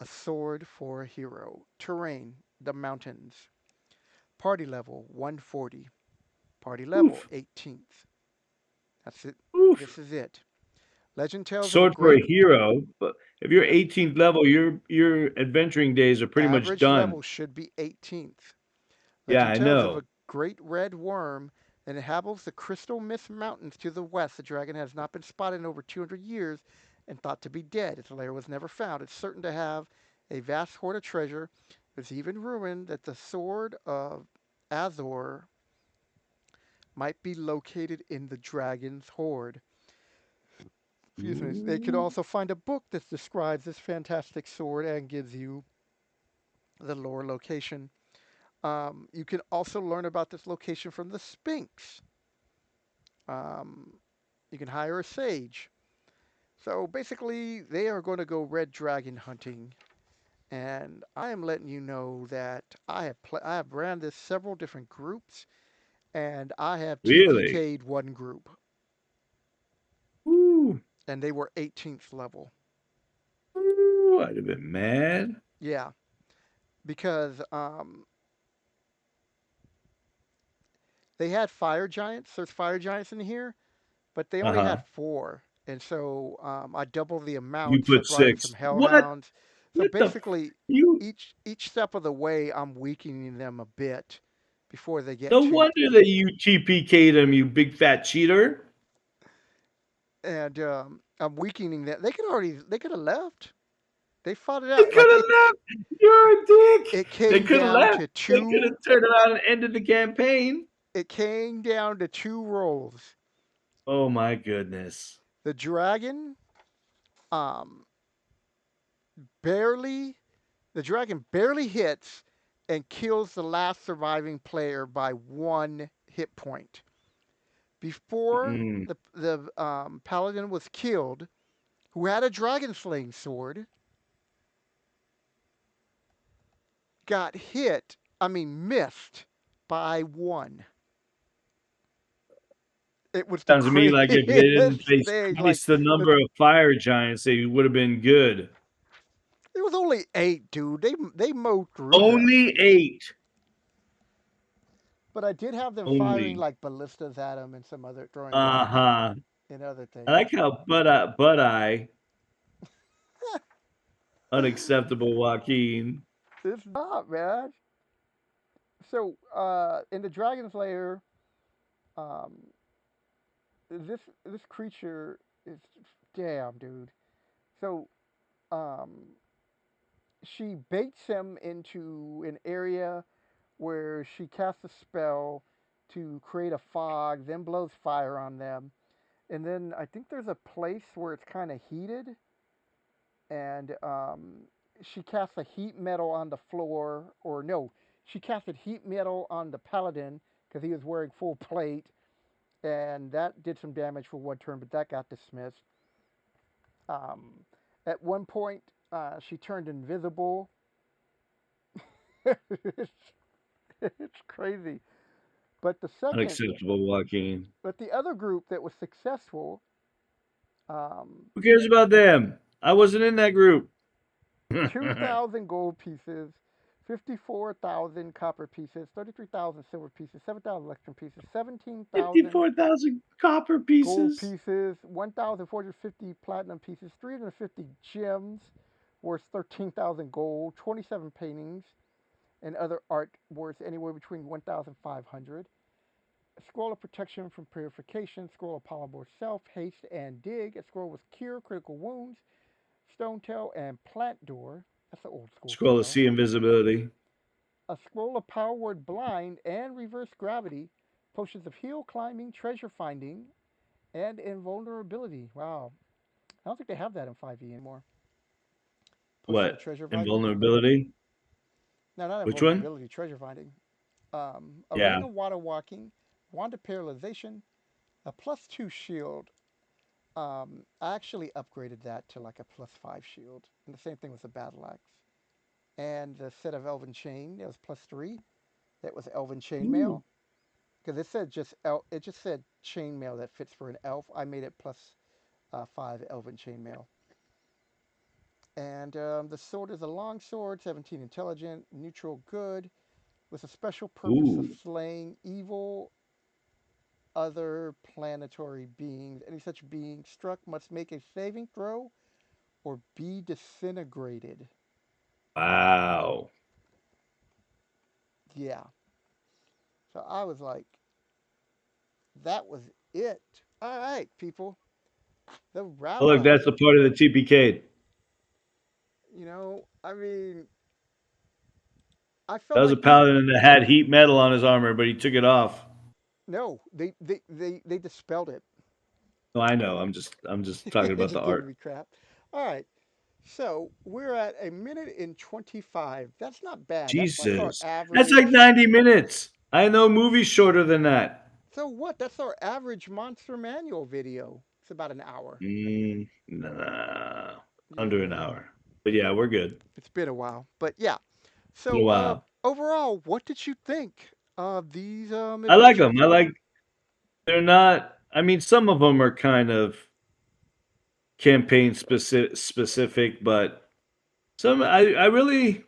A: A sword for a hero. Terrain, the mountains. Party level 140. Party level
B: Oof.
A: 18th. That's it.
B: Oof.
A: This is it. Legend tales of a
B: sword for a
A: great
B: hero, but if you're 18th level, your adventuring days are pretty much
A: average
B: done.
A: level should be 18th.
B: Yeah,
A: Legend
B: I
A: tells of
B: know.
A: a great red worm that inhabits the Crystal Mist Mountains to the west. The dragon has not been spotted in over 200 years and thought to be dead. Its lair was never found. It's certain to have a vast hoard of treasure. There's even rumored that the sword of Azor might be located in the dragon's hoard. Excuse me. They could
B: Ooh.
A: also find a book that describes this fantastic sword and gives you the lore location. You can also learn about this location from the Sphinx. Um, you can hire a sage. So basically, they are going to go red dragon hunting, and I am letting you know that I have ran this several different groups, and I have
B: Really?
A: TPK'd one group,
B: Ooh.
A: and they were 18th level.
B: Ooh, I'd have been mad.
A: Yeah, because they had fire giants. There's fire giants in here, but they only had
B: Uh-huh.
A: four, and so I doubled the amount
B: You
A: and
B: put
A: started riding some
B: 6. What?
A: hellhounds. So
B: What the
A: basically,
B: you
A: each step of the way, I'm weakening them a bit before they get
B: no
A: to,
B: wonder that you TPK'd him, you big fat cheater.
A: and I'm weakening them. They could have left. They fought it
B: They
A: out
B: could
A: like
B: have left. You're a dick.
A: it
B: They
A: came
B: could have
A: down
B: left.
A: to
B: They could have
A: two.
B: turned around and ended the campaign.
A: It came down to two rolls.
B: Oh my goodness.
A: The dragon, um, barely the dragon barely hits and kills the last surviving player by one hit point. Before
B: Mm.
A: the paladin was killed, who had a dragon slaying sword, got hit. I mean, missed by one. It was the
B: Sounds to me like if they didn't
A: craziest
B: face
A: thing. Like
B: twice the
A: the,
B: number of fire giants, they would have been good.
A: it was only eight, dude. They mowed through them.
B: Only 8.
A: But I did have them firing
B: Only.
A: like ballistas at them and some other throwing rocks
B: Uh-huh.
A: and other
B: I
A: things.
B: like how Bud Eye, unacceptable Joaquin.
A: It's not, man. So in the Dragon's Lair, um, this creature is damn, dude. So um, she baits him into an area where she casts a spell to create a fog, then blows fire on them, and then I think there's a place where it's kind of heated, and she casts a heat metal on the floor, or no, she casted heat metal on the paladin because he was wearing full plate, and that did some damage for one turn, but that got dismissed. Um, at one point, she turned invisible. it's, it's crazy. But the second,
B: Unacceptable Joaquin.
A: but the other group that was successful, um,
B: Who cares about them? I wasn't in that group.
A: 2,000 gold pieces, 54,000 copper pieces, 33,000 silver pieces, 7,000 electrum pieces, 17,000
B: 54,000 copper
A: gold
B: pieces.
A: pieces, 1,450 platinum pieces, 350 gems worth 13,000 gold, 27 paintings and other art worth anywhere between 1,500. A scroll of protection from purification, scroll of polymorph self, haste and dig, a scroll with cure critical wounds, stone tail and plant door. That's the old school
B: Scroll of
A: spell.
B: sea invisibility.
A: A scroll of power word blind and reverse gravity, potions of heal, climbing, treasure finding, and invulnerability. Wow. I don't think they have that in 5e anymore. Potions of
B: What?
A: treasure finding?
B: Invulnerability?
A: No, not
B: Which one?
A: invulnerability, treasure finding. A ring
B: Yeah.
A: of water walking, wand of paralyzation, a +2 shield. I actually upgraded that to like a +5 shield. And the same thing with the battle axe. And the set of elven chain, that was +3. That was elven chainmail.
B: Ooh.
A: Because it just said chainmail that fits for an elf. I made it +5 elven chainmail. And the sword is a long sword, 17 intelligent, neutral good, with a special purpose of
B: Ooh.
A: slaying evil other planetary beings. Any such being struck must make a saving throw or be disintegrated.
B: Wow.
A: Yeah. So I was like, that was it. All right, people. The
B: Oh,
A: wrap
B: look,
A: up.
B: that's the part of the TPK.
A: I mean, I felt
B: That was a
A: like we
B: paladin that had heat metal on his armor, but he took it off.
A: no, they dispelled it.
B: Oh, I know. I'm just talking about the
A: Just giving
B: art.
A: me crap. All right. So we're at a minute and 25. That's not bad. That's like our
B: Jesus. That's like
A: average.
B: 90 minutes. I know movies shorter than that.
A: So what? That's our average Monster Manual video. It's about an hour.
B: Nah, under an
A: Yeah,
B: hour. But yeah, we're good.
A: it's been a while. But yeah.
B: Been a
A: So
B: while.
A: overall, what did you think of these
B: I like them.
A: adventures?
B: I like. They're not. I mean, some of them are kind of campaign specific, but some I really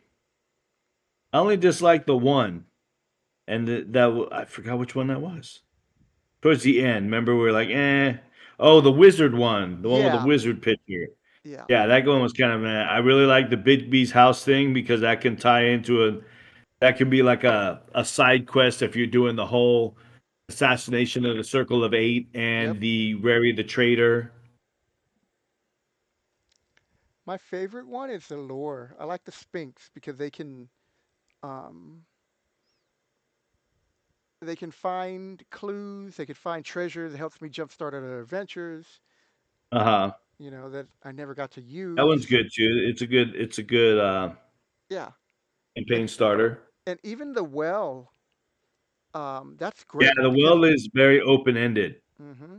B: I only dislike the one, and I forgot which one that was. Towards the end, remember we were like, eh. Oh, the wizard one, the one with the
A: Yeah,
B: wizard picture.
A: yeah.
B: Yeah, that one was kind of. I really like the Big B's house thing because that can tie into a. That can be like a side quest if you're doing the whole assassination of the Circle of Eight
A: Yep.
B: and the Rary the Traitor.
A: My favorite one is the lore. I like the Sphinx because um, they can find clues, they can find treasures. It helps me jumpstart other adventures,
B: Uh huh.
A: that I never got to
B: That
A: use.
B: one's good too. It's a good
A: Yeah, and
B: campaign starter.
A: and even the well, that's
B: Yeah,
A: great
B: the
A: because
B: world is very open ended.
A: hmm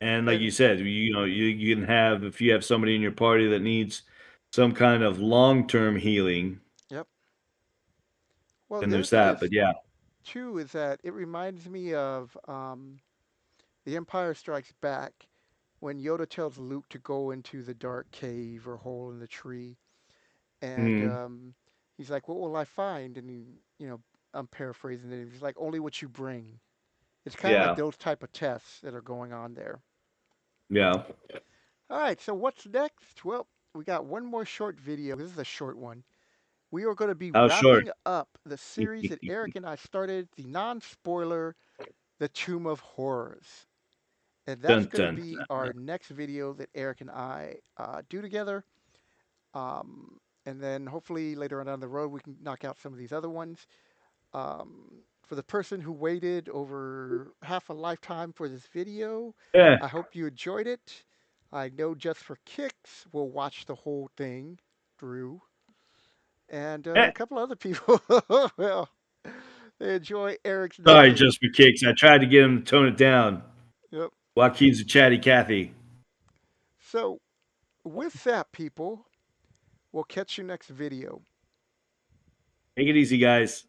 B: And like
A: and
B: you said, you can have if you have somebody in your party that needs some kind of long term healing,
A: yep. Well,
B: then
A: the other
B: there's
A: thing
B: that.
A: is
B: But yeah,
A: too is that it reminds me of The Empire Strikes Back when Yoda tells Luke to go into the dark cave or hole in the tree, and
B: mm,
A: he's like, "What will I find?" And I'm paraphrasing it. He's like, "Only what you bring." It's kind of like
B: yeah,
A: those type of tests that are going on there.
B: yeah.
A: All right, so what's next? Well, we got one more short video. This is a short one. We are going to be
B: How short?
A: wrapping up the series that Eric and I started, the non-spoiler, The Tomb of Horrors. And that's
B: Dun
A: going to
B: dun.
A: be our next video that Eric and I do together. Um, and then hopefully later on down the road, we can knock out some of these other ones. For the person who waited over half a lifetime for this video,
B: Yeah.
A: I hope you enjoyed it. I know just for kicks, we'll watch the whole thing through. And
B: Eh.
A: a couple other people, well, they enjoy Eric's
B: Sorry,
A: knowledge.
B: just for kicks. I tried to get him to tone it down.
A: Yep.
B: Joaquin's a chatty Cathy.
A: So with that, people, we'll catch you next video.
B: Take it easy, guys.